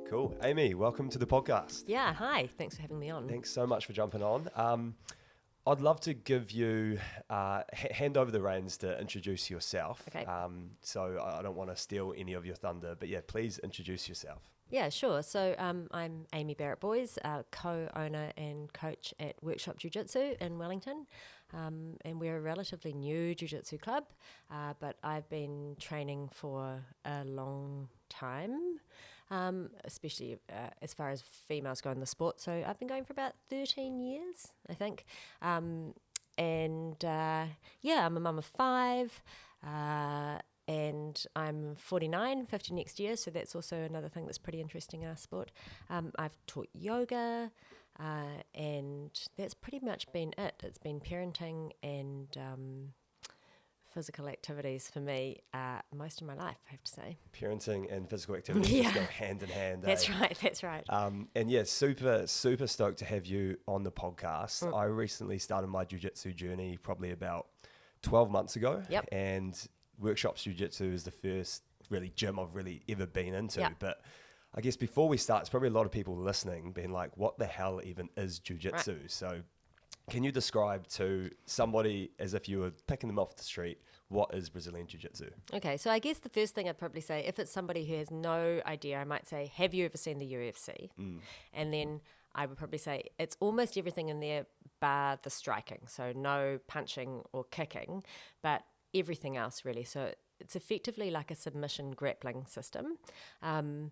Cool. Amy, welcome to the podcast. Yeah, hi. Thanks for having me on. Thanks so much for jumping on. I'd love to give you, hand over the reins to introduce yourself. Okay. So I don't want to steal any of your thunder, but yeah, please introduce yourself. Yeah, sure. So I'm Amy Barratt-Boyes, co-owner and coach at Workshop Jiu Jitsu in Wellington. And we're a relatively new Jiu Jitsu club, but I've been training for a long time, especially as far as females go in the sport. So I've been going for about 13 years, I think. I'm a mum of 5. And I'm 49, 50 next year, so that's also another thing that's pretty interesting in our sport. I've taught yoga, and that's pretty much been it. It's been parenting and physical activities for me most of my life, I have to say. Parenting and physical activity just go hand in hand. That's right, that's right. And yeah, super stoked to have you on the podcast. I recently started my jiu-jitsu journey probably about 12 months ago. Yep. And Workshop Jiu Jitsu is the first really gym I've really ever been into. Yeah. But I guess before we start, it's probably a lot of people listening being like, what the hell even is Jiu Jitsu? Right. So can you describe to somebody, as if you were picking them off the street, what is Brazilian Jiu Jitsu? Okay, so I guess the first thing I'd probably say, if it's somebody who has no idea, I might say, have you ever seen the UFC? And then I would probably say it's almost everything in there bar the striking. So no punching or kicking, but everything else really. So it's effectively like a submission grappling system. And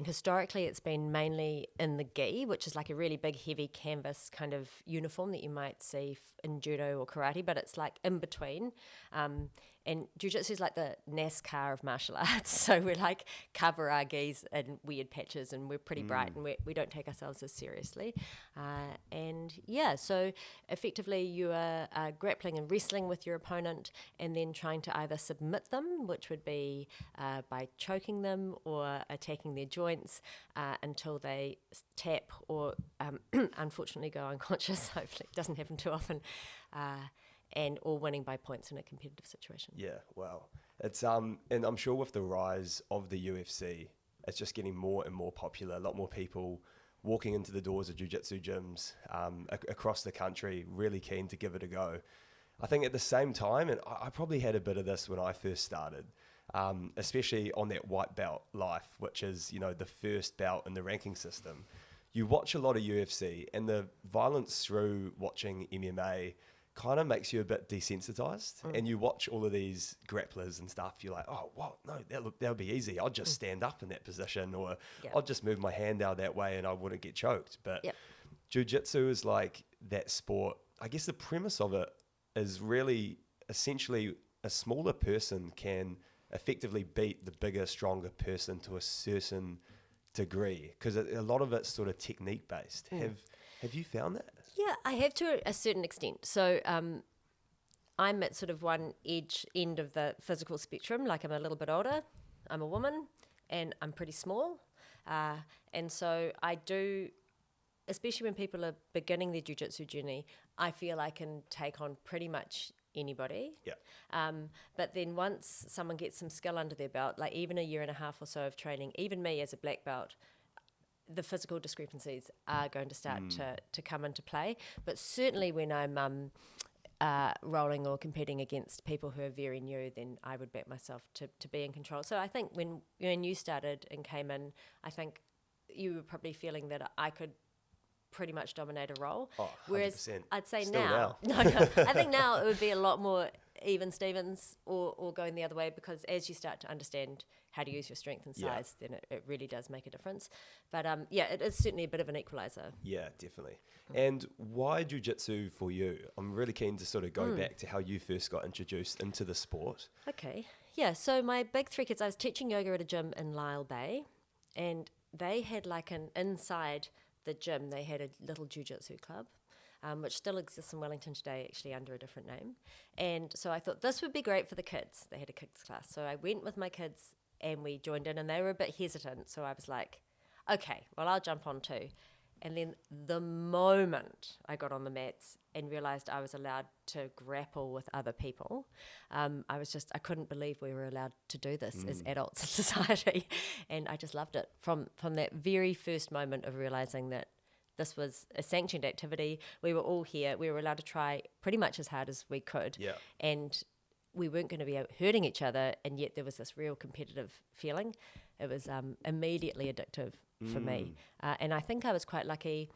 historically it's been mainly in the gi, which is like a really big heavy canvas kind of uniform that you might see in judo or karate, but it's like in between. And jiu-jitsu is like the NASCAR of martial arts. So we're like cover our gis in weird patches and we're pretty bright and we don't take ourselves as seriously. So effectively you are grappling and wrestling with your opponent and then trying to either submit them, which would be by choking them or attacking their joints until they tap or unfortunately go unconscious. Hopefully it doesn't happen too often. Or winning by points in a competitive situation. Yeah, wow. It's and I'm sure with the rise of the UFC, it's just getting more and more popular. A lot more people walking into the doors of jiu-jitsu gyms across the country, really keen to give it a go. I think at the same time, and I probably had a bit of this when I first started, especially on that white belt life, which is, the first belt in the ranking system. You watch a lot of UFC and the violence through watching MMA kind of makes you a bit desensitized, and you watch all of these grapplers and stuff, you're like, oh, what? No, that'll be easy. I'll just stand up in that position, or I'll just move my hand out that way and I wouldn't get choked. But jiu-jitsu is like that sport. I guess the premise of it is really essentially a smaller person can effectively beat the bigger, stronger person to a certain degree, because a lot of it's sort of technique based. Have you found that? Yeah, I have to a certain extent. So I'm at sort of one end of the physical spectrum. Like I'm a little bit older, I'm a woman, and I'm pretty small. And so I do, especially when people are beginning their jiu-jitsu journey, I feel I can take on pretty much anybody. Yeah. But then once someone gets some skill under their belt, like even a year and a half or so of training, even me as a black belt, the physical discrepancies are going to start to come into play. But certainly when I'm rolling or competing against people who are very new, then I would back myself to be in control. So I think when you started and came in, I think you were probably feeling that I could pretty much dominate a role. Oh, 100%. Whereas I'd say Still now. I think now it would be a lot more even Stevens or going the other way, because as you start to understand how to use your strength and size, then it really does make a difference. But it is certainly a bit of an equalizer. Yeah, definitely. And why jiu-jitsu for you? I'm really keen to sort of go back to how you first got introduced into the sport. Okay. Yeah, so my big 3 kids, I was teaching yoga at a gym in Lyle Bay, and they had like inside the gym, they had a little jiu-jitsu club. Which still exists in Wellington today, actually under a different name. And so I thought this would be great for the kids. They had a kids class. So I went with my kids and we joined in, and they were a bit hesitant. So I was like, okay, well, I'll jump on too. And then the moment I got on the mats and realized I was allowed to grapple with other people, I couldn't believe we were allowed to do this as adults in society. And I just loved it from that very first moment of realizing that this was a sanctioned activity. We were all here. We were allowed to try pretty much as hard as we could. Yeah. And we weren't going to be hurting each other, and yet there was this real competitive feeling. It was immediately addictive for me. And I think I was quite lucky.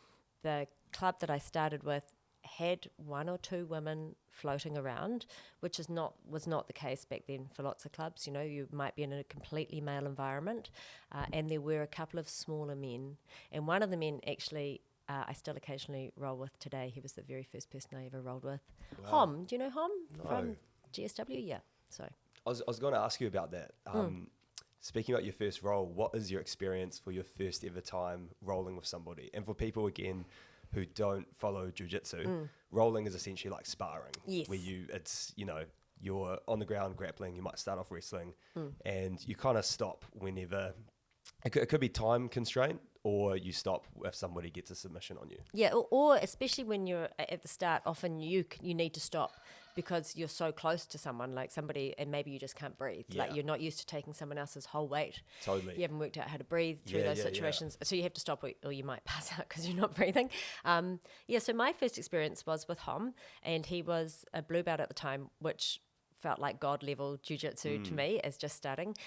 The club that I started with had one or two women floating around, which was not the case back then for lots of clubs. You know, you might be in a completely male environment, and there were a couple of smaller men. And one of the men actually I still occasionally roll with today. He was the very first person I ever rolled with. Wow. Hom, do you know Hom? No. From GSW? Yeah. So I was going to ask you about that. Speaking about your first roll, what is your experience for your first ever time rolling with somebody? And for people, again, who don't follow jiu-jitsu, rolling is essentially like sparring. Yes. Where you're on the ground grappling, you might start off wrestling, and you kind of stop whenever, it could be time constraint, or you stop if somebody gets a submission on you. Yeah, or especially when you're at the start, often you need to stop because you're so close to someone, like somebody, and maybe you just can't breathe. Yeah. Like you're not used to taking someone else's whole weight. Totally. You haven't worked out how to breathe through those situations. So you have to stop, or you might pass out because you're not breathing. So my first experience was with Hom, and he was a blue belt at the time, which felt like God level jiu-jitsu to me as just starting.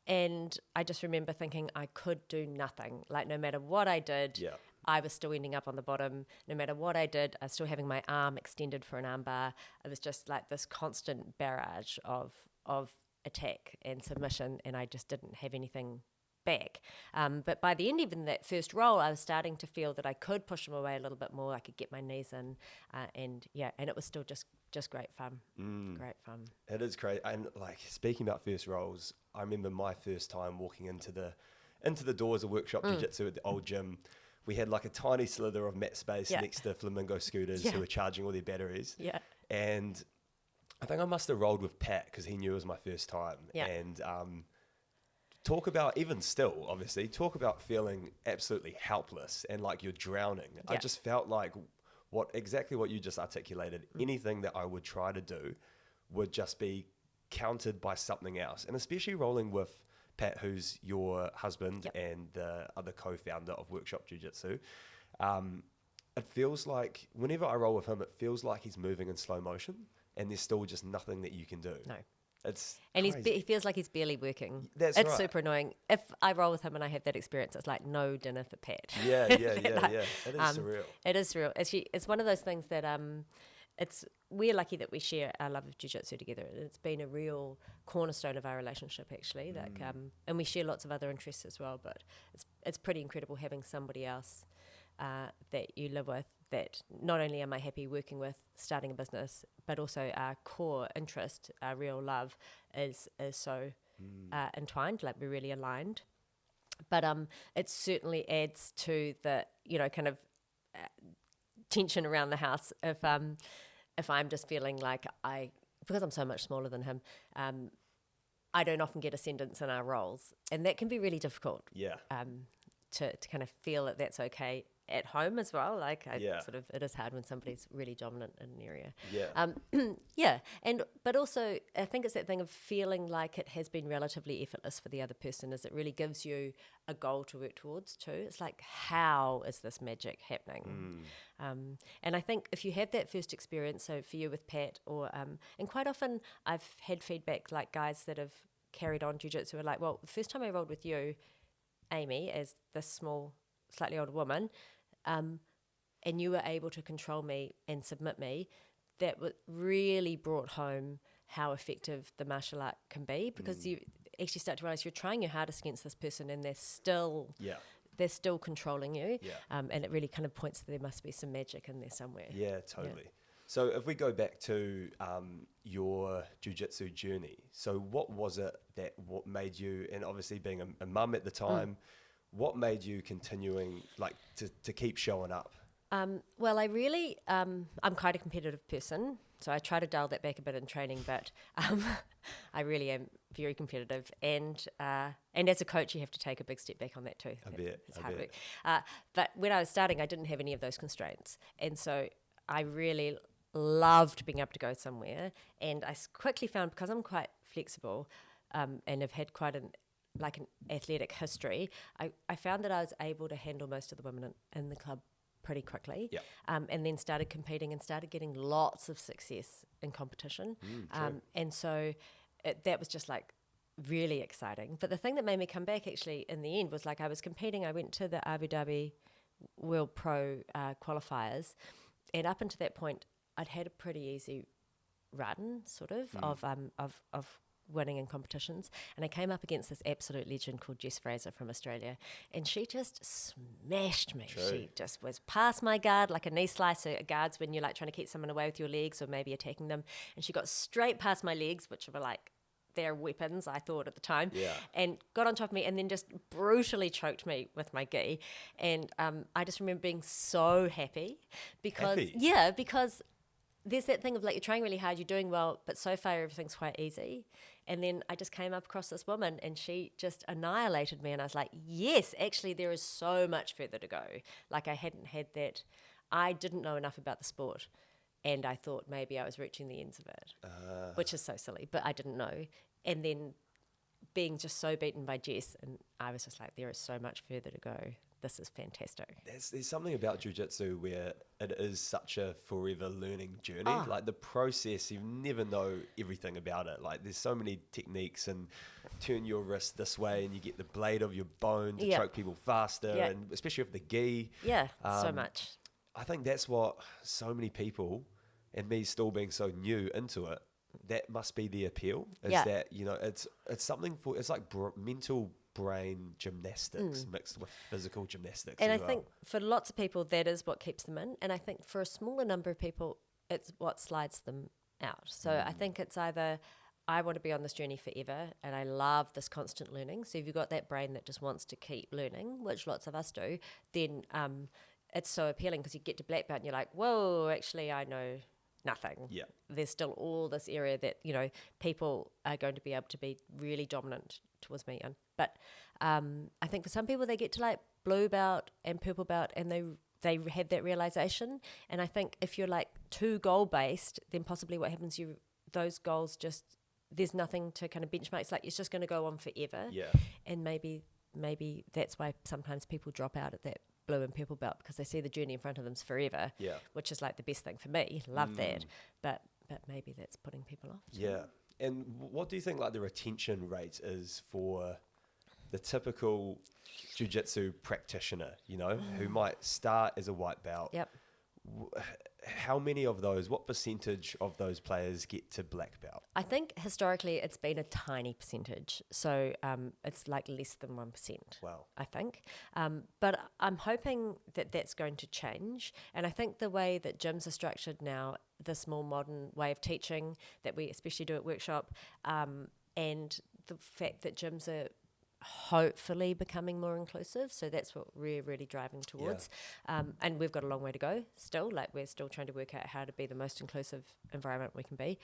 And I just remember thinking I could do nothing. Like no matter what I did, I was still ending up on the bottom. No matter what I did, I was still having my arm extended for an arm bar. It was just like this constant barrage of attack and submission, and I just didn't have anything back. But by the end, even that first roll, I was starting to feel that I could push him away a little bit more. I could get my knees in, and it was still just great fun. Great fun. It is great. And like speaking about first rolls, I remember my first time walking into the doors of Workshop Jiu Jitsu at the old gym. We had like a tiny slither of mat space next to flamingo scooters who were charging all their batteries. Yeah. And I think I must have rolled with Pat because he knew it was my first time. Yeah. And talk about, even still, obviously, talk about feeling absolutely helpless and like you're drowning. Yeah. I just felt like exactly what you just articulated. Anything that I would try to do would just be countered by something else. And especially rolling with Pat, who's your husband and the other co-founder of Workshop Jiu Jitsu. It feels like whenever I roll with him, it feels like he's moving in slow motion and there's still just nothing that you can do. No. It's and crazy. he feels like he's barely working. It's right. Super annoying. If I roll with him and I have that experience, it's like no dinner for Pat. Yeah. It is surreal. It is surreal. It's one of those things that we're lucky that we share our love of jiu-jitsu together. It's been a real cornerstone of our relationship, actually. Like, and we share lots of other interests as well. But it's pretty incredible having somebody else that you live with. That not only am I happy working with, starting a business, but also our core interest, our real love, is so entwined. Like we're really aligned. But it certainly adds to the kind of tension around the house if I'm just feeling like because I'm so much smaller than him, I don't often get ascendance in our roles, and that can be really difficult. Yeah. To kind of feel that that's okay at home as well. Like it is hard when somebody's really dominant in an area. Yeah. But also I think it's that thing of feeling like it has been relatively effortless for the other person, is it really gives you a goal to work towards too. It's like, how is this magic happening? And I think if you have that first experience, so for you with Pat or and quite often I've had feedback like guys that have carried on jiu-jitsu are like, well, the first time I rolled with you, Amy, as this small, slightly older woman, and you were able to control me and submit me, that really brought home how effective the martial art can be, because you actually start to realize you're trying your hardest against this person and they're still controlling you, and it really kind of points to there must be some magic in there somewhere. Yeah, totally. Yeah. So if we go back to your jiu-jitsu journey, so what was it what made you, and obviously being a mum at the time, what made you continuing like to keep showing up? Well, I really, I'm quite a competitive person, So I try to dial that back a bit in training, but I really am very competitive. And as a coach, you have to take a big step back on that too. It's hard work. But when I was starting, I didn't have any of those constraints. And so I really loved being able to go somewhere. And I quickly found, because I'm quite flexible and have had quite an athletic history, I found that I was able to handle most of the women in the club pretty quickly, and then started competing and started getting lots of success in competition. And so that was just like really exciting. But the thing that made me come back actually in the end was like I was competing. I went to the Abu Dhabi World Pro qualifiers, and up until that point I'd had a pretty easy run sort of winning in competitions, and I came up against this absolute legend called Jess Fraser from Australia, and she just smashed me. She just was past my guard like a knee slicer. Guards when you're like trying to keep someone away with your legs or maybe attacking them, and she got straight past my legs, which were like their weapons, I thought at the time, and got on top of me and then just brutally choked me with my gi. And I just remember being so happy because there's that thing of like you're trying really hard, you're doing well, but so far everything's quite easy. And then I just came up across this woman and she just annihilated me, and I was like, yes, actually there is so much further to go. Like I hadn't had that, I didn't know enough about the sport, and I thought maybe I was reaching the ends of it, which is so silly, but I didn't know. And then being just so beaten by Jess, and I was just like, there is so much further to go. This is fantastic. There's something about jiu-jitsu where it is such a forever learning journey. Like the process, you never know everything about it. Like there's so many techniques, and turn your wrist this way and you get the blade of your bone to choke people faster, and especially with the gi. So much. I think that's what so many people, and me still being so new into it, that must be the appeal. Is that, you know, it's something for, it's like mental brain gymnastics mixed with physical gymnastics. And I think for lots of people that is what keeps them in, and I think for a smaller number of people it's what slides them out. So I think it's either I want to be on this journey forever and I love this constant learning. So if you've got that brain that just wants to keep learning, which lots of us do, then it's so appealing because you get to black belt and you're like, whoa, actually I know nothing. There's still all this area that, you know, people are going to be able to be really dominant towards me in. But I think for some people they get to like blue belt and purple belt and they have that realization. And I think if you're like too goal based, then possibly what happens, those goals just, there's nothing to kind of benchmark. It's like it's just going to go on forever. And maybe that's why sometimes people drop out at that blue and purple belt, because they see the journey in front of them which is like the best thing for me. Love that. But maybe that's putting people off. And what do you think like the retention rate is for the typical jiu-jitsu practitioner, you know, who might start as a white belt? How many of those, what percentage of those players get to black belt? I think historically it's been a tiny percentage. So it's like less than 1%. Wow. I think. But I'm hoping that that's going to change. And I think the way that gyms are structured now, this more modern way of teaching that we especially do at Workshop, and the fact that gyms are hopefully becoming more inclusive, so that's what we're really driving towards. And we've got a long way to go still, like we're still trying to work out how to be the most inclusive environment we can be,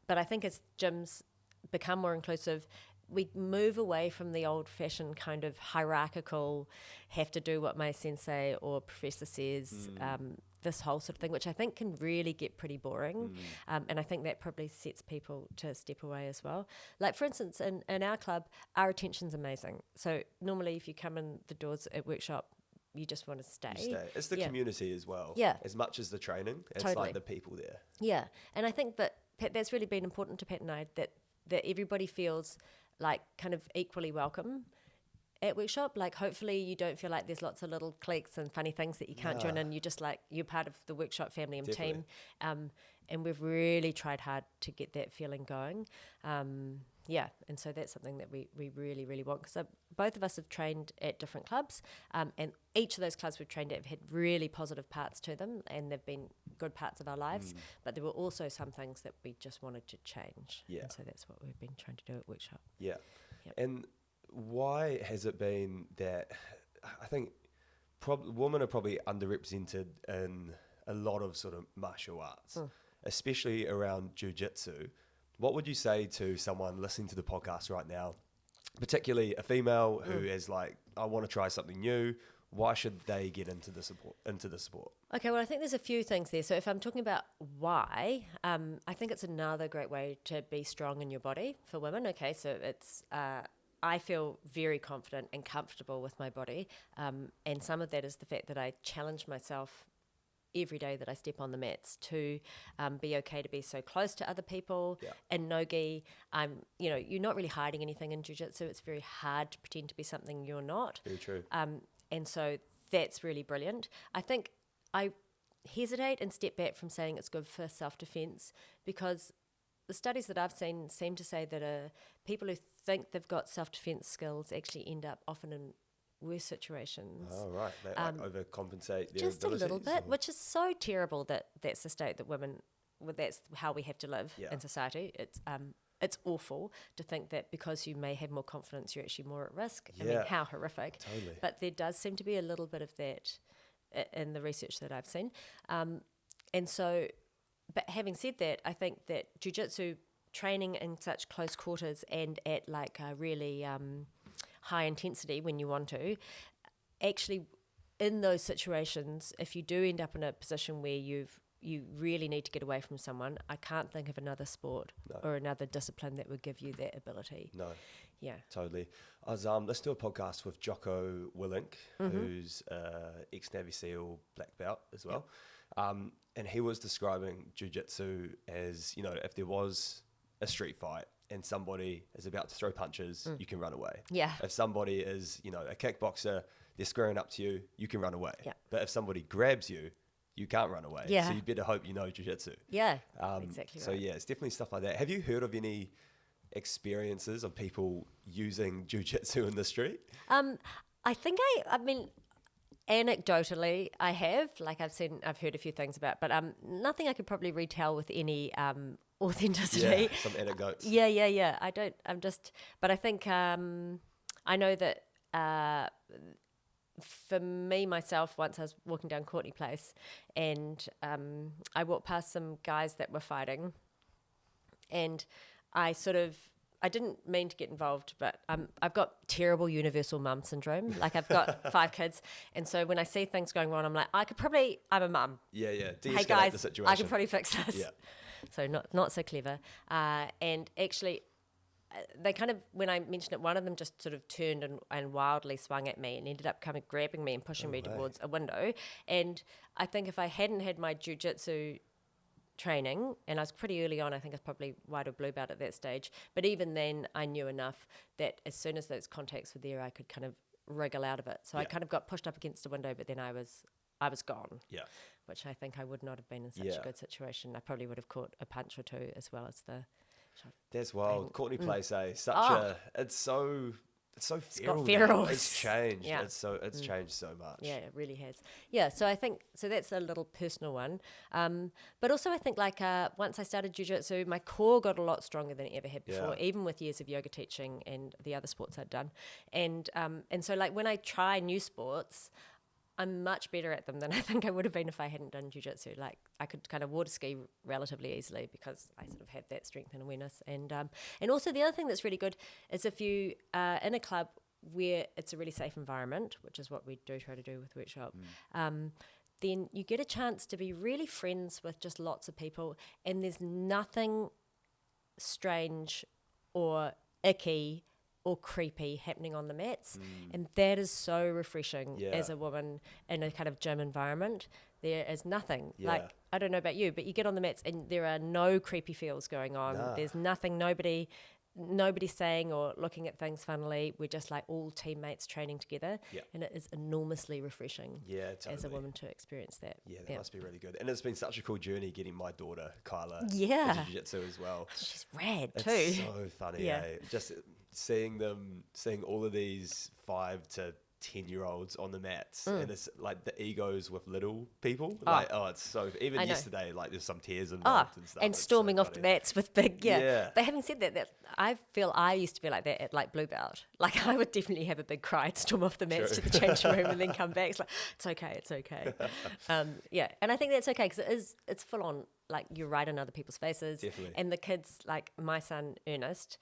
but I think as gyms become more inclusive, we move away from the old-fashioned kind of hierarchical, have to do what my sensei or professor says, this whole sort of thing, which I think can really get pretty boring. And I think that probably sets people to step away as well. Like, for instance, in our club, our attention's amazing. So normally if you come in the doors at Workshop, you just want to stay. It's the community as well. As much as the training, it's like the people there. And I think that that's really been important to Pat and I, that everybody feels like kind of equally welcome at Workshop. Like hopefully you don't feel like there's lots of little cliques and funny things that you can't join in. You just like, you're part of the Workshop family and team. And we've really tried hard to get that feeling going. And so that's something that we really, really want, because both of us have trained at different clubs, and each of those clubs we've trained at have had really positive parts to them, and they've been good parts of our lives, but there were also some things that we just wanted to change. And so that's what we've been trying to do at Workshop. And why has it been that I think women are probably underrepresented in a lot of sort of martial arts? especially around jiu-jitsu, what would you say to someone listening to the podcast right now, particularly a female who is like, I want to try something new? Why should they get into the sport? Okay, well, I think there's a few things there. So if I'm talking about why, I think it's another great way to be strong in your body for women. Okay, so it's I feel very confident and comfortable with my body, and some of that is the fact that I challenge myself every day that I step on the mats to be okay to be so close to other people. In no-gi, you're not really hiding anything in jiu-jitsu. It's very hard to pretend to be something you're not. Very true. And so that's really brilliant. I think I hesitate and step back from saying it's good for self-defense, because the studies that I've seen seem to say that people who think they've got self-defense skills actually end up often in worse situations. Oh, right. They overcompensate their just abilities, a little bit, or? which is so terrible that that's the state that women, that's how we have to live in society. It's awful to think that because you may have more confidence, you're actually more at risk. I mean, how horrific. Totally. But there does seem to be a little bit of that in the research that I've seen. And so, but having said that, I think that jiu-jitsu training in such close quarters and at like a really high intensity when you want to, actually in those situations, if you do end up in a position where you really need to get away from someone, I can't think of another sport or another discipline that would give you that ability. No. Yeah. Totally. I was listening to a podcast with Jocko Willink, who's ex-Navy SEAL black belt as well. And he was describing jiu-jitsu as, if there was a street fight and somebody is about to throw punches, you can run away. Yeah. If somebody is, a kickboxer, they're squaring up to you, you can run away. Yeah. But if somebody grabs you, you can't run away. Yeah. So you better hope you know jiu-jitsu. Yeah, exactly right. So yeah, it's definitely stuff like that. Have you heard of any experiences of people using jiu-jitsu in the street? I think I mean, anecdotally, I have. Like I've heard a few things about, but nothing I could probably retell with any authenticity. Yeah, some anecdotes. Yeah. But I think I know that for me, myself, once I was walking down Courtney Place and I walked past some guys that were fighting, and I didn't mean to get involved, but I've got terrible universal mum syndrome. Like I've got 5 kids. And so when I see things going wrong, I'm like, I'm a mum. Yeah. De-escalate Hey guys, the situation. I can probably fix this. Yeah. So not so clever. And actually, they kind of, when I mentioned it, one of them just sort of turned and wildly swung at me and ended up kind of grabbing me and pushing me towards a window. And I think if I hadn't had my jiu-jitsu training, and I was pretty early on, I think I was probably white or blue belt at that stage, but even then I knew enough that as soon as those contacts were there, I could kind of wriggle out of it. So I kind of got pushed up against a window, but then I was gone. Yeah. Which I think I would not have been in such a good situation. I probably would have caught a punch or two as well as the... That's wild. Courtney Place, it's so feral. Feral. It's changed. Yeah. It's changed so much. Yeah, it really has. Yeah, so I think that's a little personal one. But also I think once I started jiu-jitsu, my core got a lot stronger than it ever had before, even with years of yoga teaching and the other sports I'd done. And so when I try new sports, I'm much better at them than I think I would have been if I hadn't done jiu-jitsu. Like I could kind of water ski relatively easily because I sort of have that strength and awareness. And also the other thing that's really good is if you in a club where it's a really safe environment, which is what we do try to do with Workshop, then you get a chance to be really friends with just lots of people, and there's nothing strange or icky or creepy happening on the mats, and that is so refreshing as a woman in a kind of gym environment. There is nothing. Like, I don't know about you, but you get on the mats and there are no creepy feels going on. There's nothing, nobody saying or looking at things funnily. We're just like all teammates training together, and it is enormously refreshing as a woman to experience that. Yeah, that must be really good. And it's been such a cool journey getting my daughter Kyla into jiu-jitsu as well. She's rad too. It's so funny, just seeing all of these 5 to 10-year-olds on the mats, and it's like the egos with little people. It's so, even yesterday, like there's some tears involved and stuff. And storming off the mats with big, But having said that I feel I used to be like that at like blue belt. Like I would definitely have a big cry and storm off the mats to the changing room and then come back. It's like, it's okay. And I think that's okay because it's full on like you're right in other people's faces. Definitely. And the kids, like my son Ernest,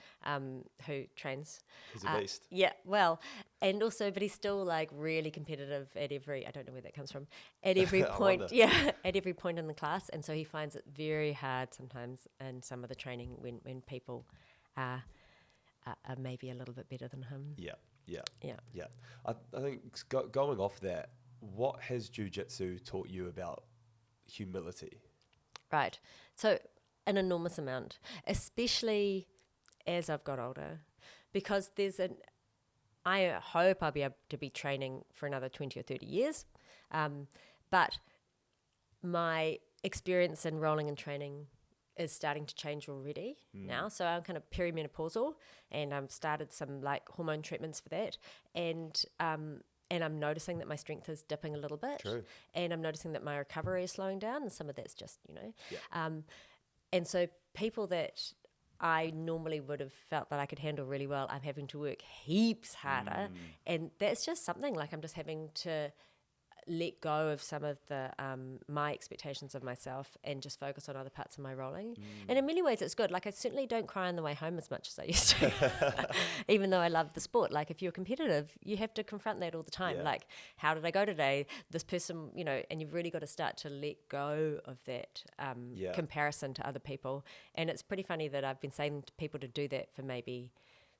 who trains. He's a beast. Yeah, well, and also, but he's still like really competitive at every, I don't know where that comes from, at every point, at every point in the class. And so he finds it very hard sometimes in some of the training when people are maybe a little bit better than him. Yeah. Yeah. I think going off that, what has jiu-jitsu taught you about humility? Right. So an enormous amount, especially as I've got older, because I hope I'll be able to be training for another 20 or 30 years. But my experience in rolling and training is starting to change already now. So I'm kind of perimenopausal, and I've started some like hormone treatments for that. And I'm noticing that my strength is dipping a little bit. True. And I'm noticing that my recovery is slowing down, and some of that's just, Yeah. and so people that I normally would have felt that I could handle really well, I'm having to work heaps harder. And that's just something like I'm just having to let go of some of the my expectations of myself and just focus on other parts of my rolling. And in many ways it's good. Like I certainly don't cry on the way home as much as I used to, even though I love the sport. Like if you're competitive, you have to confront that all the time. Yeah. Like, how did I go today? This person, and you've really got to start to let go of that comparison to other people. And it's pretty funny that I've been saying to people to do that for maybe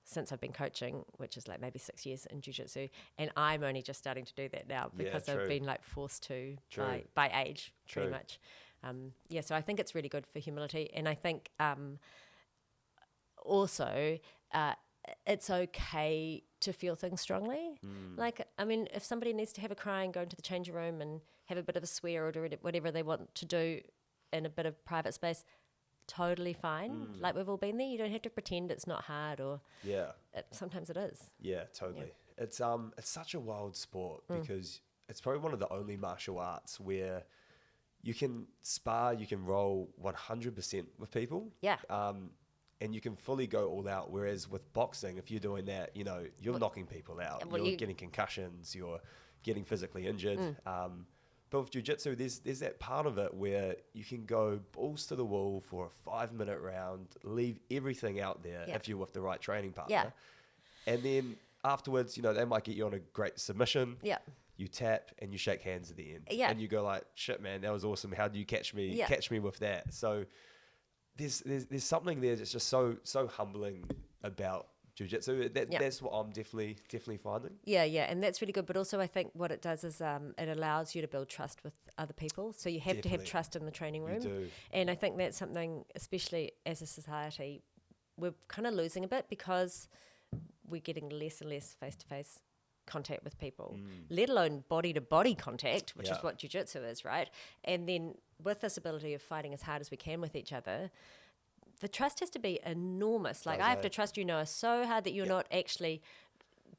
since I've been coaching, which is like maybe 6 years in jiu-jitsu, and I'm only just starting to do that now because I've been like forced to by age, pretty much. So I think it's really good for humility, and I think also it's okay to feel things strongly. Like, I mean, if somebody needs to have a cry and go into the changing room and have a bit of a swear or do whatever they want to do in a bit of private space, totally fine. Like we've all been there. You don't have to pretend it's not hard, or sometimes it is. Yeah, totally. It's such a wild sport because it's probably one of the only martial arts where you can spar, you can roll 100% with people. Yeah. And you can fully go all out. Whereas with boxing, if you're doing that, you're knocking people out. You're getting concussions. You're getting physically injured. But with jiu-jitsu, there's that part of it where you can go balls to the wall for a 5-minute round, leave everything out there if you're with the right training partner. Yeah. And then afterwards, they might get you on a great submission. Yeah. You tap and you shake hands at the end. Yeah. And you go like, shit, man, that was awesome. How do you catch me with that? So there's something there that's just so humbling about jiu-jitsu. That's what I'm definitely finding. Yeah, and that's really good. But also I think what it does is it allows you to build trust with other people. So you have to have trust in the training room. You do. And I think that's something, especially as a society, we're kind of losing a bit because we're getting less and less face-to-face contact with people, let alone body-to-body contact, which is what jiu-jitsu is, right? And then with this ability of fighting as hard as we can with each other, the trust has to be enormous. Like I have to trust so hard that you're not actually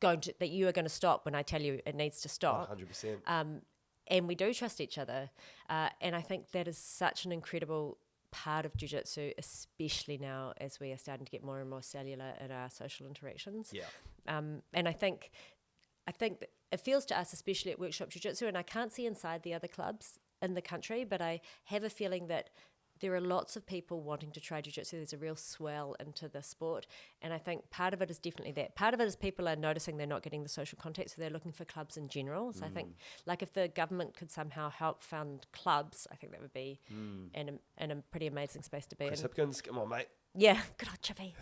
that you are going to stop when I tell you it needs to stop. 100%. And we do trust each other. And I think that is such an incredible part of jiu-jitsu, especially now as we are starting to get more and more cellular in our social interactions. Yeah. And I think that it feels to us, especially at Workshop Jiu Jitsu, and I can't see inside the other clubs in the country, but I have a feeling that there are lots of people wanting to try jiu-jitsu. There's a real swell into the sport. And I think part of it is definitely that. Part of it is people are noticing they're not getting the social contact, so they're looking for clubs in general. So I think, like, if the government could somehow help fund clubs, I think that would be in a pretty amazing space to be Chris in. Hipkins, come on, mate. Yeah, good old Chippy.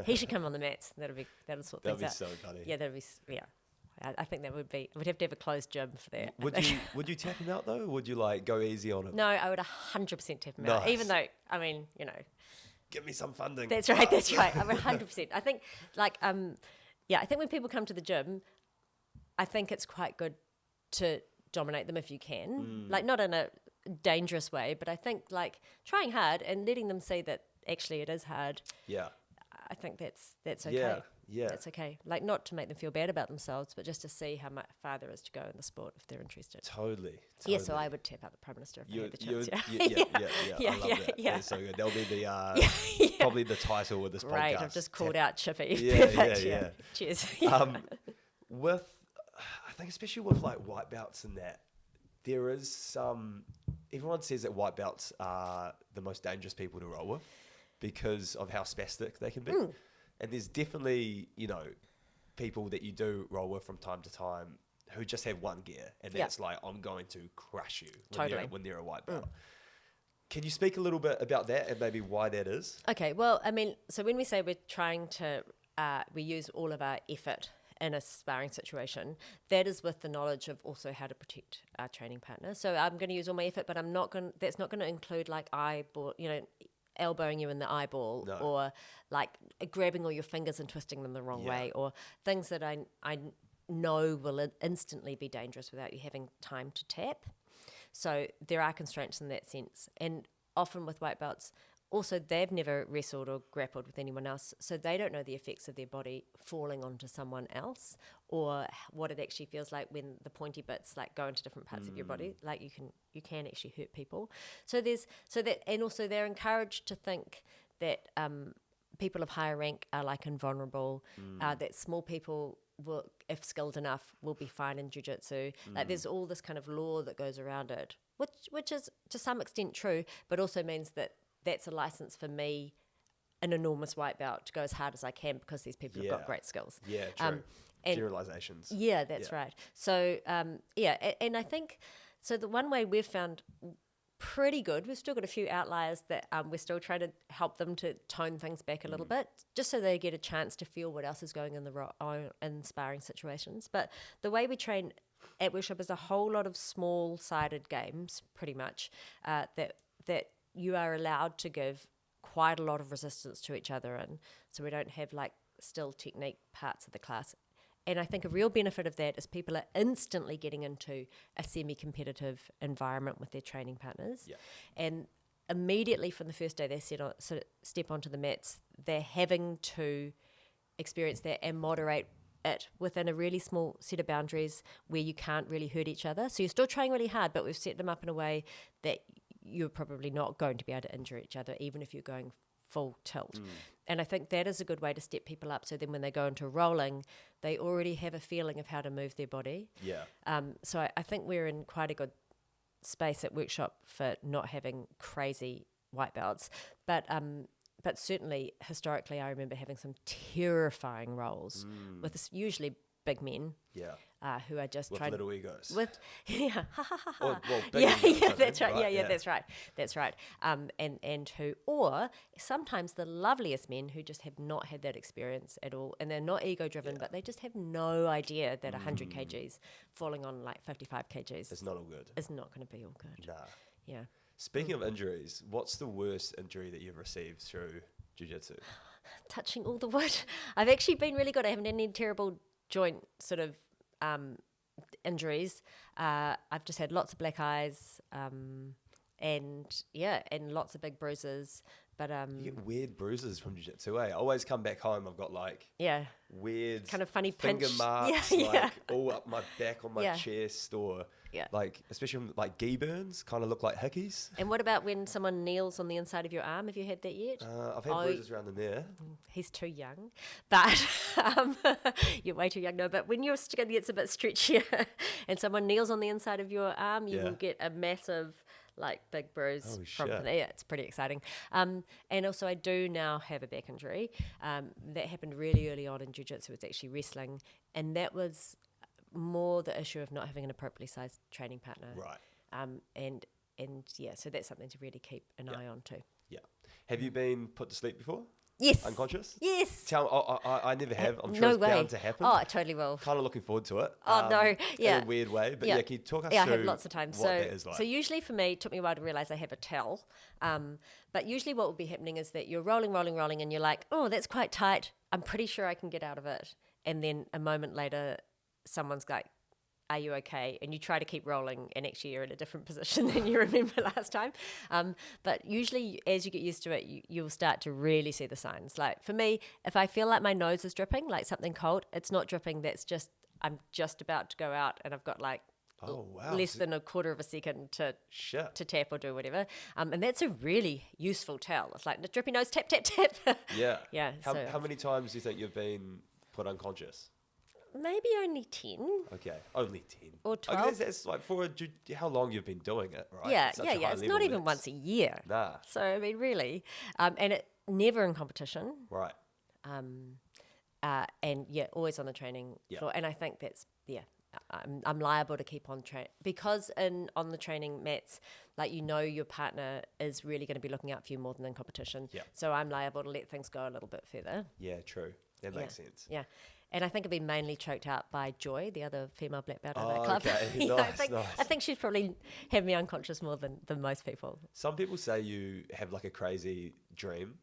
He should come on the mats. That'll sort things out. That'd be so funny. Yeah, I think that we'd have to have a closed gym for that. Would you tap him out though? Or would you like go easy on him? No, I would 100% tap him out. Even though, I mean, give me some funding. That's right. I would 100%. I think I think when people come to the gym, I think it's quite good to dominate them if you can. Like not in a dangerous way, but I think like trying hard and letting them see that actually it is hard. Yeah. I think that's okay. Yeah. That's okay. Like not to make them feel bad about themselves, but just to see how much farther is to go in the sport if they're interested. Totally. Yeah, so I would tap out the Prime Minister if I had the chance. I love that. Yeah. That's so good. That'll be the probably the title of this podcast. Right, I've just called out Chippy. Yeah. Cheers. I think especially with like white belts and that, there is some everyone says that white belts are the most dangerous people to roll with because of how spastic they can be. And there's definitely, you know, people that you do roll with from time to time who just have one gear, and that's like, I'm going to crush you when they're a white belt. Can you speak a little bit about that and maybe why that is? Okay, well, I mean, so when we say we're trying to, we use all of our effort in a sparring situation, that is with the knowledge of also how to protect our training partner. So I'm going to use all my effort, but that's not going to include like eyeball, you know, elbowing you in the eyeball, or like grabbing all your fingers and twisting them the wrong way, or things that I know will instantly be dangerous without you having time to tap. So there are constraints in that sense. And often with white belts, also they've never wrestled or grappled with anyone else, so they don't know the effects of their body falling onto someone else, or what it actually feels like when the pointy bits like go into different parts of your body. Like you can actually hurt people. And also they're encouraged to think that people of higher rank are like invulnerable, that small people will, if skilled enough, will be fine in jiu-jitsu. Like there's all this kind of law that goes around it, which is to some extent true, but also means that that's a license for me, an enormous white belt, to go as hard as I can because these people have got great skills. Yeah, true. Generalizations. Yeah, that's right. So, and I think, so the one way we've found pretty good, we've still got a few outliers that we're still trying to help them to tone things back a little bit, just so they get a chance to feel what else is going in sparring situations. But the way we train at Workshop is a whole lot of small-sided games, pretty much, that you are allowed to give quite a lot of resistance to each other in, so we don't have like still technique parts of the class. And I think a real benefit of that is people are instantly getting into a semi-competitive environment with their training partners. Yeah. And immediately from the first day they step onto the mats, they're having to experience that and moderate it within a really small set of boundaries where you can't really hurt each other. So you're still trying really hard, but we've set them up in a way that you're probably not going to be able to injure each other, even if you're going full tilt. And I think that is a good way to step people up, so then when they go into rolling, they already have a feeling of how to move their body. So I think we're in quite a good space at Workshop for not having crazy white belts, but certainly historically I remember having some terrifying rolls with usually big men who are just with little egos. That's right. That's right. And who, or sometimes the loveliest men who just have not had that experience at all, and they're not ego driven, but they just have no idea that 100 kgs falling on like 55 kgs it's not all good. It's not going to be all good. Nah. Yeah. Speaking of injuries, what's the worst injury that you've received through jiu-jitsu? Touching all the wood. I've actually been really good. I haven't had any terrible joint sort of injuries. I've just had lots of black eyes, and lots of big bruises. But you get weird bruises from jiu-jitsu, eh? I always come back home, I've got like weird kind of funny finger pinch marks, all up my back on my chest, or like especially like gi burns, kind of look like hickeys. And what about when someone kneels on the inside of your arm? Have you had that yet? I've had bruises around in there. He's too young, but you're way too young. No, but when your skin gets a bit stretchier and someone kneels on the inside of your arm, you will get a massive like big bruise from there. Yeah, it's pretty exciting. And also I do now have a back injury. That happened really early on in jiu-jitsu. It's actually wrestling, and that was more the issue of not having an appropriately sized training partner. Right. And so that's something to really keep an eye on too. Yeah. Have you been put to sleep before? Yes. Unconscious? Yes. I never have. I'm sure it's bound to happen. Oh, I totally will. Kind of looking forward to it. Oh, no. Yeah. In a weird way. But can you talk us through I have lots of times. What that is like? So usually for me, it took me a while to realise I have a towel. But usually what will be happening is that you're rolling, and you're like, oh, that's quite tight. I'm pretty sure I can get out of it. And then a moment later, someone's like, are you okay? And you try to keep rolling, and actually you're in a different position than you remember last time. But usually as you get used to it, you'll start to really see the signs. Like for me, if I feel like my nose is dripping, like something cold, it's not dripping. That's just, I'm just about to go out and I've got like less than a quarter of a second to tap or do whatever. And that's a really useful tell. It's like the drippy nose, tap, tap, tap. Yeah. How many times do you think you've been put unconscious? maybe only 10 Okay, only 10 or Okay, 12. that's like for how long you've been doing it, right? Yeah, At such yeah, a yeah. high It's level, not even that's- once a year. Nah, So, I mean, really. And it never in competition. right. And yeah, always on the training Yeah. floor. And I think that's, I'm liable to keep on train because on the training mats, like, your partner is really going to be looking out for you more than in competition. Yeah. So I'm liable to let things go a little bit further. Yeah, true. That makes Yeah. sense. Yeah. And I think I've been mainly choked out by Joy, the other female black belt at Oh, that club. okay. Yeah, Nice, nice. I think she's probably had me unconscious more than most people. Some people say you have like a crazy dream.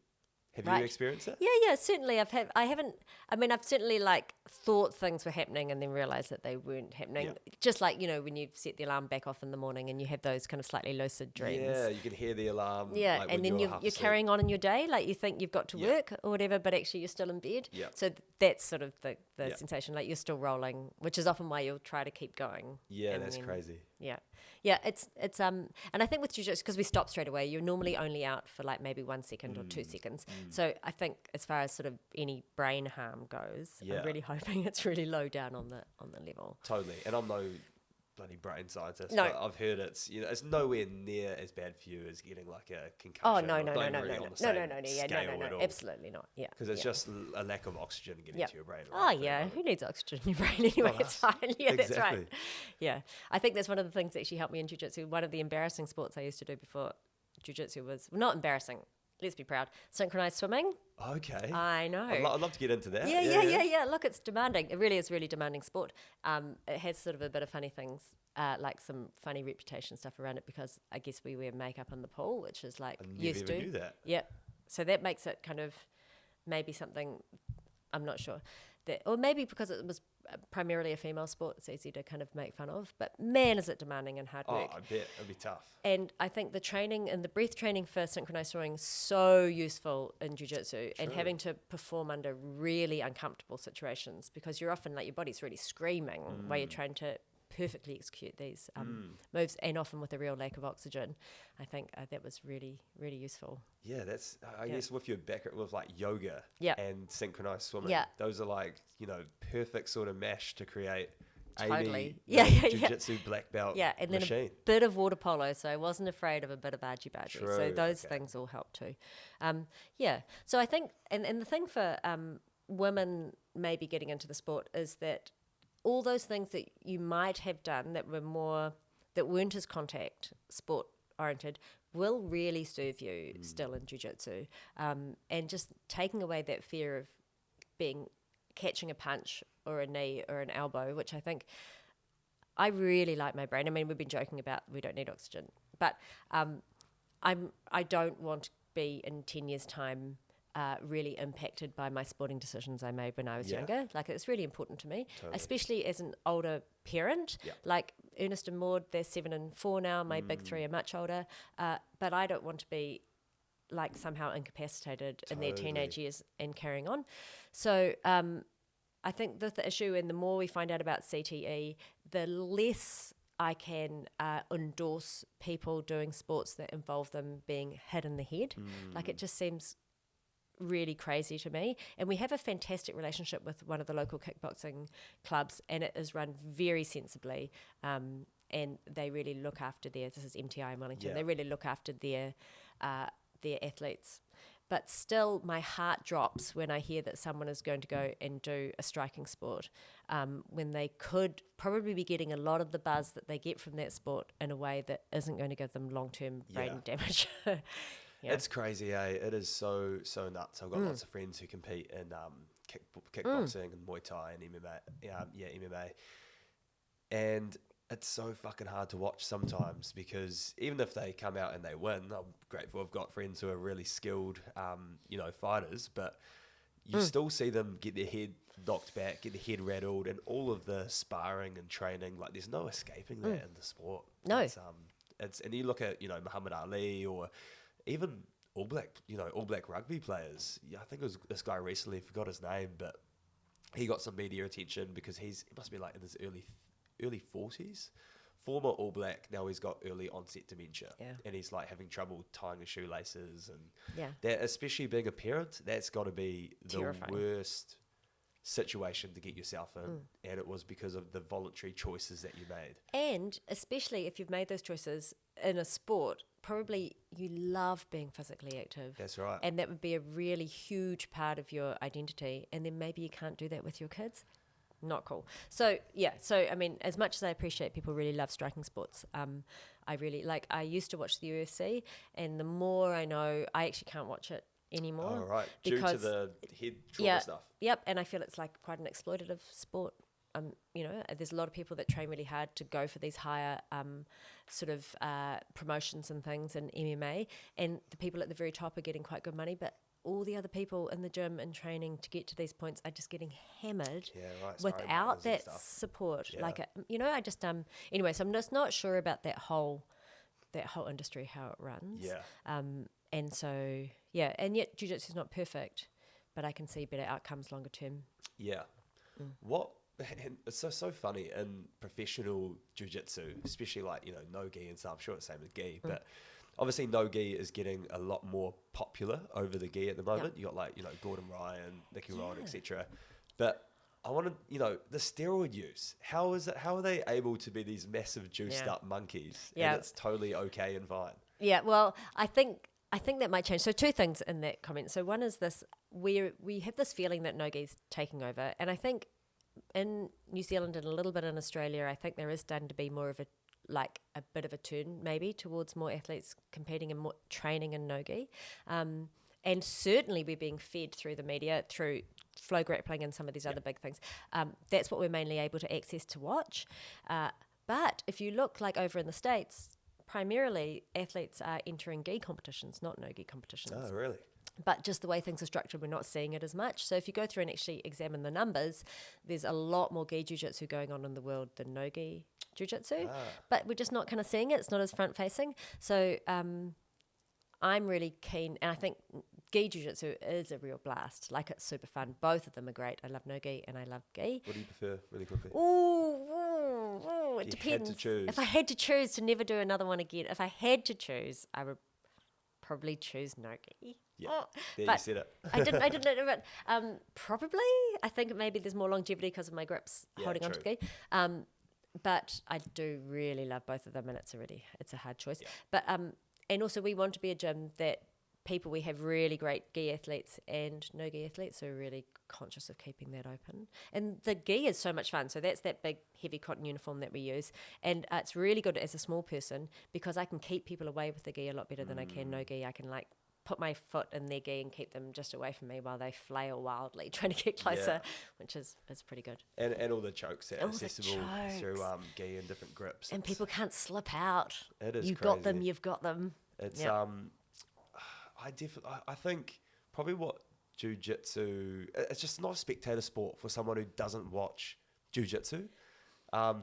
Have Right. you experienced it? Yeah, certainly. I've certainly like thought things were happening and then realized that they weren't happening. Yeah. Just like, when you set the alarm back off in the morning and you have those kind of slightly lucid dreams. Yeah, you can hear the alarm. Yeah, like, and when then half you're asleep. carrying on in your day, like you think you've got to Yeah. work or whatever, but actually you're still in bed. Yeah. So that's sort of the Yeah. sensation, like you're still rolling, which is often why you'll try to keep going. Yeah, And that's then- crazy. Yeah, it's and I think with jiu-jitsu, because we stop straight away, you're normally only out for like maybe 1 second or 2 seconds. So I think as far as sort of any brain harm goes, Yeah. I'm really hoping it's really low down on the level. Totally. And I'm no bloody brain scientist, No. but I've heard it's it's nowhere near as bad for you as getting like a concussion. Oh no, or no, not no, even no, really no, on no, the no, same no, no, yeah, scale no, at all. absolutely not. Yeah, Because it's yeah. just a lack of oxygen getting Yep. to your brain. Oh Right? yeah, who needs oxygen in your brain anyway? Not It's us. fine. Yeah, that's Exactly. right. Yeah, I think that's one of the things that actually helped me in jiu-jitsu. One of the embarrassing sports I used to do before jiu-jitsu was not embarrassing. Let's be proud. Synchronized swimming. Okay. I know. I'd love to get into that. Yeah. Look, it's demanding. It really is really demanding sport. It has sort of a bit of funny things, like some funny reputation stuff around it because I guess we wear makeup in the pool, which is like I never used to. even knew that. Yeah. So that makes it kind of maybe something, I'm not sure. Or maybe because it was primarily a female sport, it's easy to kind of make fun of. But man, is it demanding and hard Oh, work. I bet it'd be tough. And I think the training and the breath training for synchronized swimming is so useful in jiu-jitsu and True. having to perform under really uncomfortable situations because you're often like your body's really screaming while you're trying to perfectly execute these moves and often with a real lack of oxygen. I think that was really, really useful. Yeah, that's I Yeah. guess with your background with like yoga Yeah. and synchronized swimming. Yeah. Those are like, perfect sort of mesh to create Totally. Amy, Yeah, yeah, yeah. jiu-jitsu black belt Yeah, and then machine. a bit of water polo, so I wasn't afraid of a bit of argy-bargy. So True, those okay. things all help too. Yeah, so I think, and the thing for women maybe getting into the sport is that all those things that you might have done that weren't as contact sport oriented will really serve you still in jiu-jitsu. And just taking away that fear of catching a punch or a knee or an elbow, which I think I really like my brain. I mean, we've been joking about we don't need oxygen, but I don't want to be in 10 years' time really impacted by my sporting decisions I made when I was Yeah. younger. Like, it's really important to me, Totally. especially as an older parent. Yeah. Like Ernest and Maud, they're 7 and 4 now. My big 3 are much older, but I don't want to be like somehow incapacitated in their teenage Totally. years and carrying on. So I think that the issue, and the more we find out about CTE, the less I can endorse people doing sports that involve them being hit in the head. Like, it just seems really crazy to me. And we have a fantastic relationship with one of the local kickboxing clubs, and it is run very sensibly. And they really look after this is MTI in Wellington, Yeah. they really look after their athletes. But still, my heart drops when I hear that someone is going to go and do a striking sport when they could probably be getting a lot of the buzz that they get from that sport in a way that isn't going to give them long-term brain damage. Yeah. It's crazy, eh? It is so nuts. I've got lots of friends who compete in kickboxing and Muay Thai and MMA. MMA. And it's so fucking hard to watch sometimes because even if they come out and they win, I'm grateful I've got friends who are really skilled, fighters, but you still see them get their head knocked back, get their head rattled, and all of the sparring and training, like, there's no escaping that in the sport. No. It's and you look at, Muhammad Ali or even All Black rugby players. Yeah, I think it was this guy recently, I forgot his name, but he got some media attention because he must be like in his early 40s, former All Black. Now he's got early onset dementia, and he's like having trouble tying his shoelaces, and that, especially being a parent, that's got to be the Terrifying. worst situation to get yourself in, and it was because of the voluntary choices that you made. And especially if you've made those choices in a sport, probably you love being physically active. That's right. And that would be a really huge part of your identity. And then maybe you can't do that with your kids. Not cool. So, yeah. So, I mean, as much as I appreciate people really love striking sports, I used to watch the UFC, and the more I know, I actually can't watch it anymore. Oh, right. Due to the head trauma stuff. Yep. And I feel it's like quite an exploitative sport. There's a lot of people that train really hard to go for these higher promotions and things in MMA, and the people at the very top are getting quite good money, but all the other people in the gym and training to get to these points are just getting hammered without that support. Yeah. Anyway, so I'm just not sure about that whole industry, how it runs. Yeah. And so, yeah, and yet jiu-jitsu is not perfect, but I can see better outcomes longer term. Yeah. And it's so funny in professional jiu-jitsu, especially no gi and stuff. I'm sure it's the same with gi, but obviously no gi is getting a lot more popular over the gi at the moment. You got Gordon Ryan, Nicky Rod, etc. But I wanted, the steroid use. How are they able to be these massive juiced up monkeys? Yeah. And it's totally okay and fine. Yeah, well, I think that might change. So two things in that comment. So one is this, we have this feeling that no gi's taking over, and I think in New Zealand and a little bit in Australia, I think there is starting to be more of a bit of a turn maybe towards more athletes competing and more training in no-gi. And certainly we're being fed through the media, through flow grappling and some of these other big things. That's what we're mainly able to access to watch. But if you look over in the States, primarily athletes are entering gi competitions, not no-gi competitions. Oh, really? But just the way things are structured, we're not seeing it as much. So if you go through and actually examine the numbers, there's a lot more gi jiu-jitsu going on in the world than no gi jiu-jitsu. But we're just not kind of seeing it. It's not as front-facing. So I'm really keen, and I think gi jiu-jitsu is a real blast. It's super fun. Both of them are great. I love no gi and I love gi. What do you prefer, really quickly? It depends. Had to choose. If I had to choose to never do another one again, if I had to choose, I would probably choose no gi. Yeah, you said it. I didn't, but probably. I think maybe there's more longevity because of my grips holding onto the gi. But I do really love both of them, and it's a hard choice. Yeah. But and also we want to be a gym that we have really great gi athletes and no gi athletes, so we're really conscious of keeping that open. And the gi is so much fun. So that's that big heavy cotton uniform that we use, and it's really good as a small person because I can keep people away with the gi a lot better than I can no gi. I can put my foot in their gi and keep them just away from me while they flail wildly trying to get closer, which is pretty good. And all the chokes are accessible through gi and different grips. And people can't slip out. It is You've crazy. got them, you've got them. It's I think probably what jiu-jitsu, it's just not a spectator sport for someone who doesn't watch jiu-jitsu. I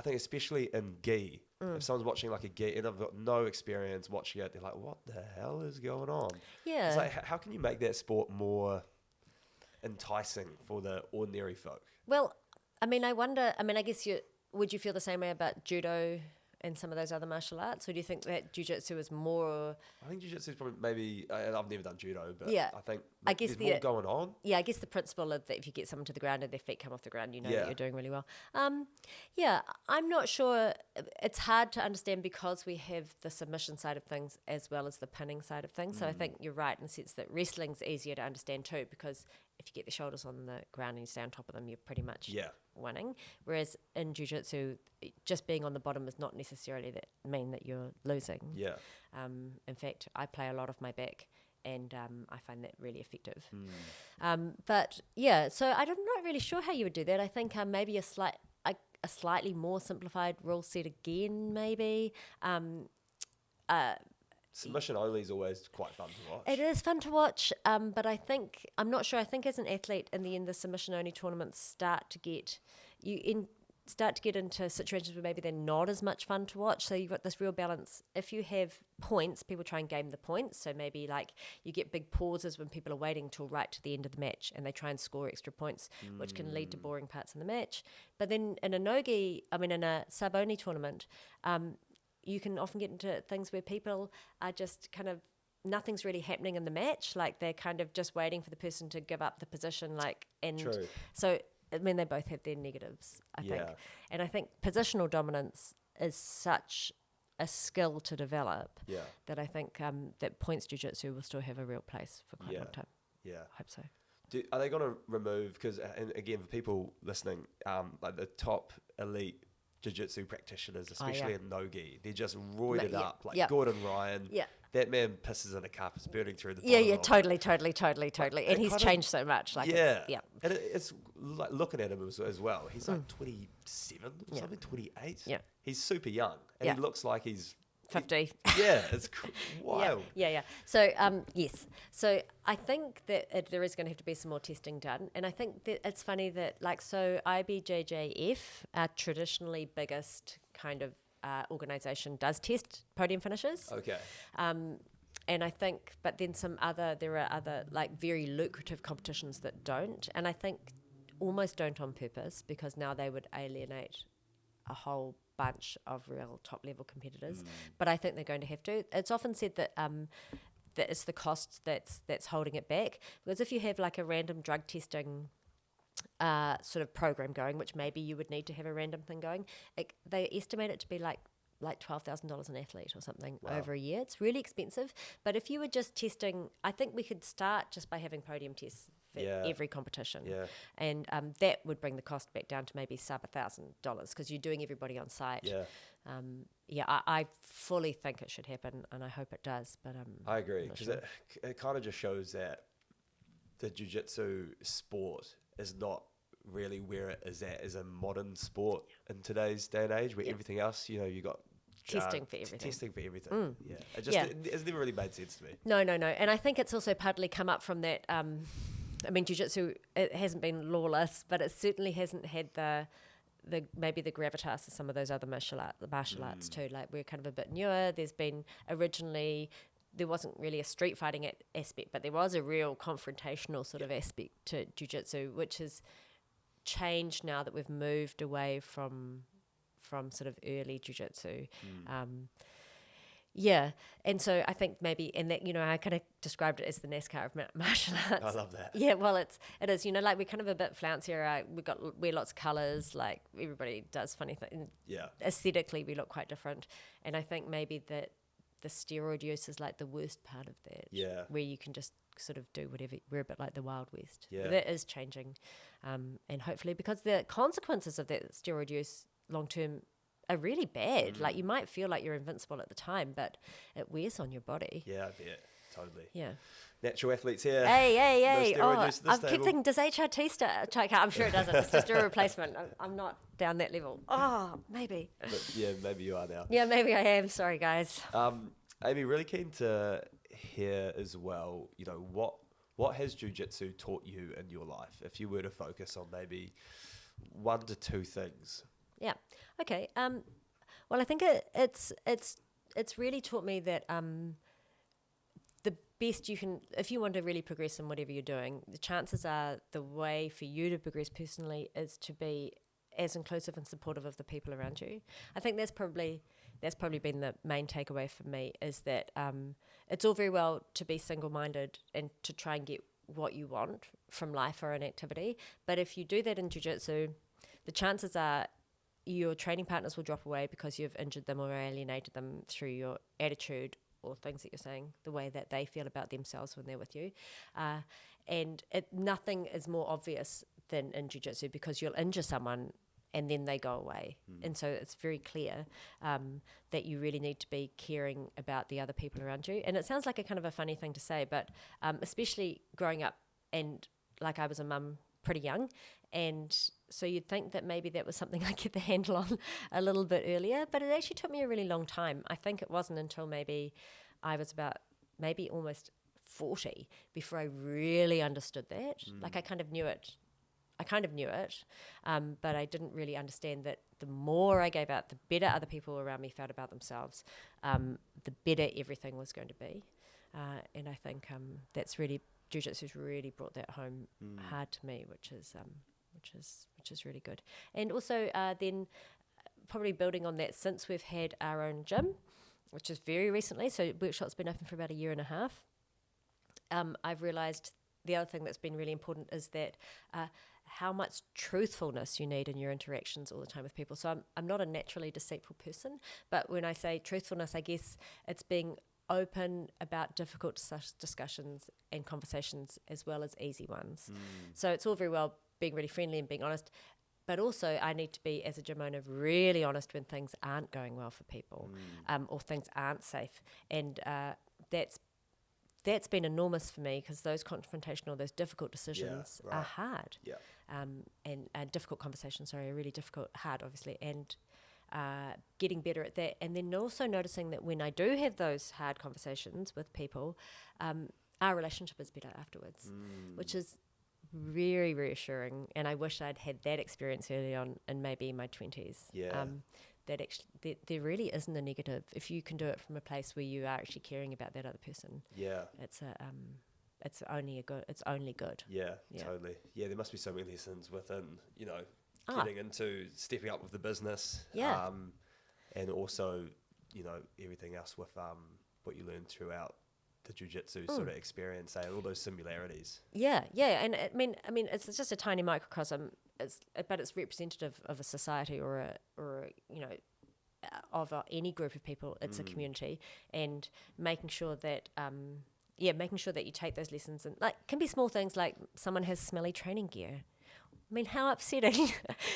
think especially in gi, if someone's watching a gi and I've got no experience watching it, they're like, what the hell is going on? Yeah. It's how can you make that sport more enticing for the ordinary folk? Well, I guess would you feel the same way about judo and some of those other martial arts, or do you think that jiu-jitsu is more? I think jiu-jitsu is probably maybe. I've never done judo, but I think there's more going on. Yeah, I guess the principle of that if you get someone to the ground and their feet come off the ground, that you're doing really well. I'm not sure. It's hard to understand because we have the submission side of things as well as the pinning side of things. So I think you're right in the sense that wrestling's easier to understand too, because if you get the shoulders on the ground and you stay on top of them, you're pretty much winning. Whereas in jiu-jitsu, just being on the bottom is not necessarily mean that you're losing. Yeah. In fact, I play a lot of my back, and I find that really effective. But yeah, so I'm not really sure how you would do that. I think maybe a slightly more simplified rule set again, maybe. Submission only is always quite fun to watch. It is fun to watch, but I'm not sure. I think as an athlete, in the end, the submission only tournaments start to get into situations where maybe they're not as much fun to watch. So you've got this real balance. If you have points, people try and game the points. So maybe you get big pauses when people are waiting till right to the end of the match, and they try and score extra points, which can lead to boring parts in the match. But then in a sub-only tournament, you can often get into things where people are just kind of nothing's really happening in the match. Like they're kind of just waiting for the person to give up the position. True. So I mean, they both have their negatives, I think. And I think positional dominance is such a skill to develop that I think that points jiu-jitsu will still have a real place for quite a long time. Yeah. I hope so. Are they going to remove, because, and again, for people listening, like the top elite jiu-jitsu practitioners, especially in no-gi, they're just roided up, like Gordon Ryan. Yeah. That man pisses in a cup, is burning through the bottom. Yeah, totally. And he's changed so much. Like And it's like looking at him as well. He's like 27 or something, 28. Yeah. He's super young, and he looks like he's 50. It's wild. Yeah. So, yes. So I think that there is going to have to be some more testing done. And I think that it's funny that, like, so IBJJF, our traditionally biggest kind of organisation, does test podium finishes. Okay. And I think, but then there are other, like, very lucrative competitions that don't. And I think almost don't on purpose, because now they would alienate a whole bunch of real top-level competitors. But I think they're going to have to. It's often said that that it's the cost that's holding it back. Because if you have, like, a random drug testing sort of program going, which maybe you would need to have a random thing going, they estimate it to be like $12,000 an athlete or something over a year. It's really expensive. But if you were just testing, I think we could start just by having podium tests for every competition. Yeah. And that would bring the cost back down to maybe sub $1,000, because you're doing everybody on site. Yeah. I fully think it should happen, and I hope it does. But I agree, because it kind of just shows that the jiu-jitsu sport is not really where it is at as a modern sport in today's day and age, where everything else, you got testing for everything. Yeah, it's never really made sense to me. No, and I think it's also partly come up from that. I mean, jiu-jitsu, it hasn't been lawless, but it certainly hasn't had the maybe the gravitas of some of those other martial arts too. Like, we're kind of a bit newer. There's been originally, there wasn't really a street fighting aspect, but there was a real confrontational sort of aspect to jiu-jitsu, which has changed now that we've moved away from sort of early jiu-jitsu. And so I think maybe, and that, I kind of described it as the NASCAR of martial arts. I love that. Yeah, well, it is, like, we're kind of a bit flouncier. Wear lots of colours, like, everybody does funny things. Yeah. Aesthetically, we look quite different. And I think maybe that the steroid use is like the worst part of that. Yeah. Where you can just sort of do whatever. We're a bit like the Wild West. Yeah. But that is changing. And hopefully, because the consequences of that steroid use long term are really bad. Like, you might feel like you're invincible at the time, but it wears on your body. Yeah, I bet. Totally. Yeah. Natural athletes here. Hey. I keep thinking, does HRT start? I'm sure it doesn't. It's just a replacement. I'm not down that level. Oh, maybe. But yeah, maybe you are now. Yeah, maybe I am. Sorry, guys. Amy, really keen to hear as well, what has jiu-jitsu taught you in your life? If you were to focus on maybe 1 to 2 things. Yeah. Okay. Well, I think it's really taught me that the best you can, if you want to really progress in whatever you're doing, the chances are the way for you to progress personally is to be as inclusive and supportive of the people around you. I think that's probably been the main takeaway for me, is that it's all very well to be single-minded and to try and get what you want from life or an activity, but if you do that in jiu-jitsu, the chances are your training partners will drop away because you've injured them or alienated them through your attitude or things that you're saying, the way that they feel about themselves when they're with you. And nothing is more obvious than in jiu-jitsu, because you'll injure someone and then they go away. And so it's very clear that you really need to be caring about the other people around you. And it sounds like a kind of a funny thing to say, but especially growing up, and like, I was a mum pretty young, and so you'd think that maybe that was something I get the handle on a little bit earlier, but it actually took me a really long time. I think it wasn't until maybe I was about almost 40 before I really understood that. Like, I kind of knew it, but I didn't really understand that the more I gave out, the better other people around me felt about themselves, the better everything was going to be. And I think that's really, jiu-jitsu's really brought that home hard to me, which is really good. And also then probably building on that, since we've had our own gym, which is very recently, so Workshop's been open for about a year and a half, I've realised the other thing that's been really important is that how much truthfulness you need in your interactions all the time with people. So I'm not a naturally deceitful person, but when I say truthfulness, I guess it's being open about difficult discussions and conversations as well as easy ones. So it's all very well being really friendly and being honest, but also I need to be, as a gym owner, really honest when things aren't going well for people, or things aren't safe. And that's been enormous for me, because those confrontational, those difficult decisions are hard. And difficult conversations, are really difficult, hard, obviously, and getting better at that. And then also noticing that when I do have those hard conversations with people, our relationship is better afterwards, which is very reassuring. And I wish I'd had that experience early on, in maybe my 20s. That actually there really isn't a negative if you can do it from a place where you are actually caring about that other person. It's only good. Totally. There must be so many lessons within, getting into stepping up with the business, and also, everything else with what you learn throughout the jiu-jitsu sort of experience, all those similarities. And I mean it's just a tiny microcosm, but it's representative of a society or of any group of people. It's a community, and making sure that you take those lessons, and like, can be small things like someone has smelly training gear. I mean, how upsetting.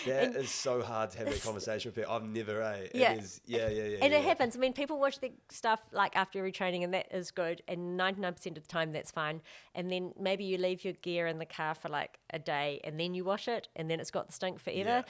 That is so hard to have that conversation with people. I've never, It is, And it happens. I mean, people wash their stuff like after every training, and that is good. And 99% of the time, that's fine. And then maybe you leave your gear in the car for like a day, and then you wash it, and then it's got the stink forever.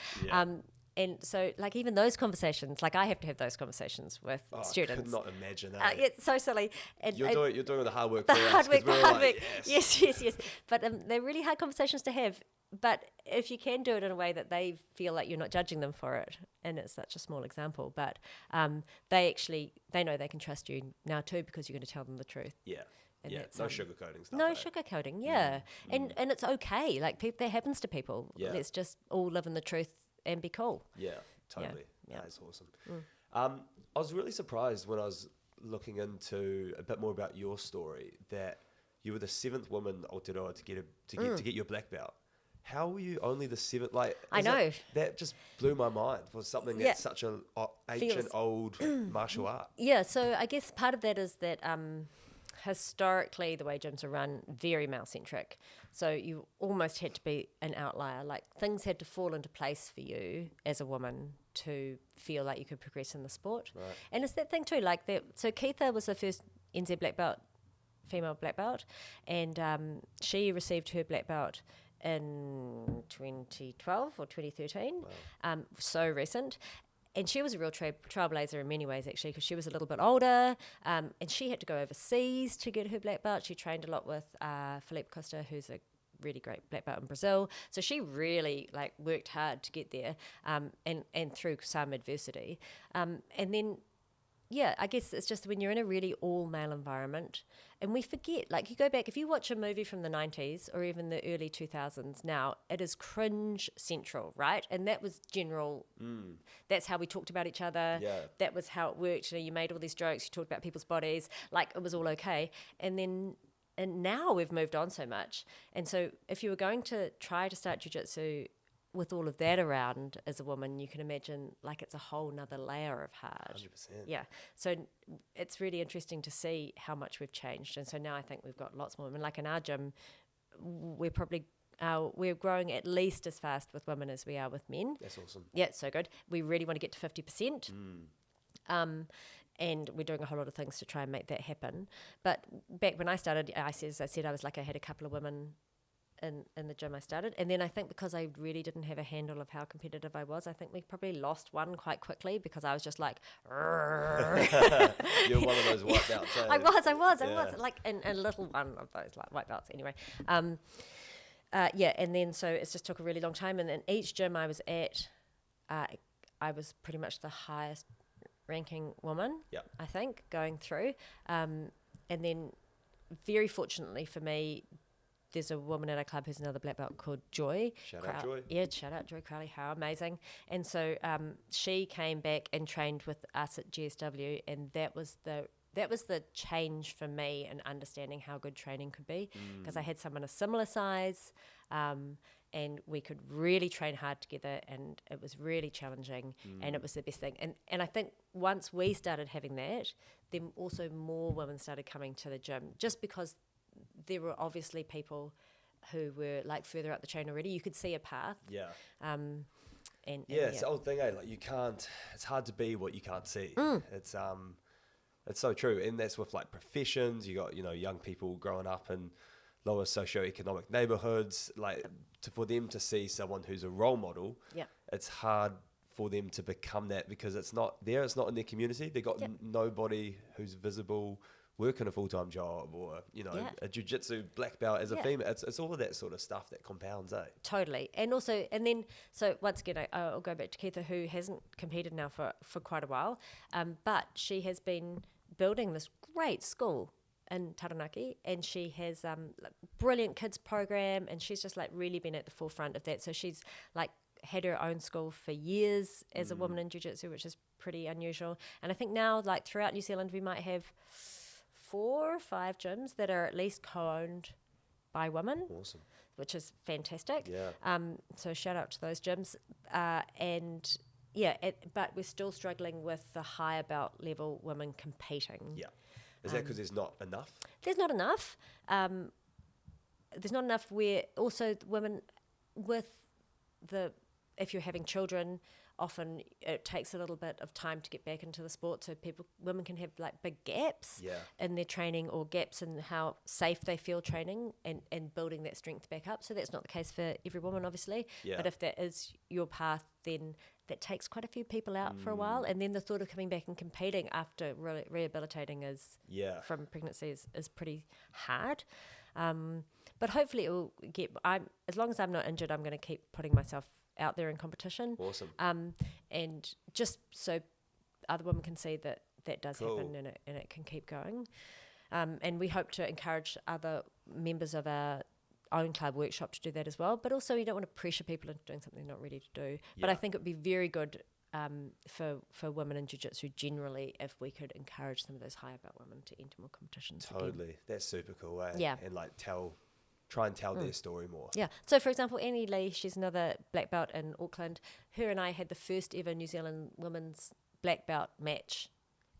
And so, like, even those conversations, like, I have to have those conversations with students. I could not imagine that. It's so silly. And you're doing all the hard work for us. The hard work. Yes. Yes. But they're really hard conversations to have. But if you can do it in a way that they feel like you're not judging them for it, and it's such a small example, but they know they can trust you now too, because you're going to tell them the truth. And no sugarcoating stuff. No sugarcoating, And it's okay. Like, that happens to people. Let's just all live in the truth and be cool. Totally. That's awesome. I was really surprised when I was looking into a bit more about your story that you were the 7th woman Aotearoa to get your black belt. How were you only the 7th? Like, I know. That just blew my mind for something that's such an ancient, old martial art. So I guess part of that is that historically the way gyms are run, very male-centric. So you almost had to be an outlier. Like, things had to fall into place for you as a woman to feel like you could progress in the sport. Right. And it's that thing too, like that. So Keitha was the first NZ black belt, female black belt, and she received her black belt in 2012 or 2013, so recent. And she was a real trailblazer in many ways, actually, because she was a little bit older, and she had to go overseas to get her black belt. She trained a lot with Felipe Costa, who's a really great black belt in Brazil. So she really worked hard to get there, and through some adversity. And then, I guess it's just when you're in a really all-male environment, and we forget, you go back, if you watch a movie from the 90s or even the early 2000s now, it is cringe central, right? And that was general. That's how we talked about each other. That was how it worked. You made all these jokes, you talked about people's bodies, it was all okay. And now we've moved on so much. And so if you were going to try to start jiu-jitsu with all of that around as a woman, you can imagine it's a whole nother layer of hard. 100%. So it's really interesting to see how much we've changed. And so now I think we've got lots more women. Like in our gym, we're probably we're growing at least as fast with women as we are with men. That's awesome. Yeah, it's so good. We really want to get to 50%. And we're doing a whole lot of things to try and make that happen. But back when I started, I had a couple of women in the gym I started, and then I think because I really didn't have a handle of how competitive I was, I think we probably lost one quite quickly, because I was just like you're one of those white belts. I was and a little one of those white belts anyway. And then so it just took a really long time, and then each gym I was at, I was pretty much the highest ranking woman, I think, going through, and then very fortunately for me, there's a woman at our club who's another black belt called Joy. Shout out Joy. Yeah, shout out Joy Crowley. How amazing. And so she came back and trained with us at GSW, and that was the change for me in understanding how good training could be, because I had someone a similar size, and we could really train hard together, and it was really challenging, and it was the best thing. And I think once we started having that, then also more women started coming to the gym, just because there were obviously people who were like further up the chain already. You could see a path. Yeah. It's the old thing, like you can't. It's hard to be what you can't see. It's so true, and that's with like professions. You got young people growing up in lower socioeconomic neighborhoods. Like for them to see someone who's a role model, it's hard for them to become that because it's not there. It's not in their community. They got nobody who's visible, working a full-time job, or a jiu-jitsu black belt as a female. It's all of that sort of stuff that compounds, eh? Totally. And then so once again I'll go back to Keitha, who hasn't competed now for quite a while, but she has been building this great school in Taranaki, and she has brilliant kids program, and she's just like really been at the forefront of that. So she's like had her own school for years as a woman in jiu-jitsu, which is pretty unusual. And I think now, like throughout New Zealand, we might have 4 or 5 gyms that are at least co-owned by women. Awesome. Which is fantastic. Yeah. So shout out to those gyms. But we're still struggling with the higher belt level women competing. Yeah. Is that because there's not enough? There's not enough. There's not enough where also women if you're having children, often it takes a little bit of time to get back into the sport, so women can have like big gaps in their training, or gaps in how safe they feel training, and building that strength back up. So that's not the case for every woman, obviously, but if that is your path, then that takes quite a few people out for a while, and then the thought of coming back and competing after rehabilitating from pregnancy is pretty hard. But hopefully it will as long as I'm not injured, I'm going to keep putting myself out there in competition. Awesome. And just so other women can see that does happen, and it can keep going. And we hope to encourage other members of our own club Workshop to do that as well. But also, you don't want to pressure people into doing something they're not ready to do. Yeah. But I think it would be very good for women in jiu-jitsu generally if we could encourage some of those higher belt women to enter more competitions. Totally. Again. That's super cool, eh? Yeah. And like try and tell their story more. Yeah. So, for example, Annie Lee, she's another black belt in Auckland. Her and I had the first ever New Zealand women's black belt match,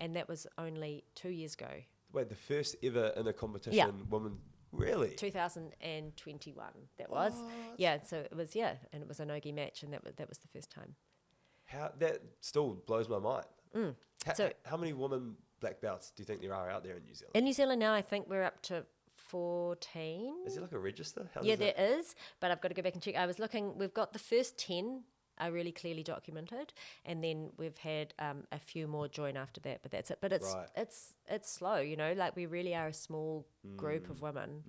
and that was only 2 years ago. Wait, the first ever in a competition woman? Really? 2021, that was. Yeah, so it was, and it was a no-gi match, and that was the first time. That still blows my mind. So how many women black belts do you think there are out there in New Zealand? In New Zealand now, I think we're up to 14. Is there like a register? There is, but I've got to go back and check. I was looking, we've got the first 10 are really clearly documented, and then we've had a few more join after that, but that's it. But it's slow, like we really are a small group of women.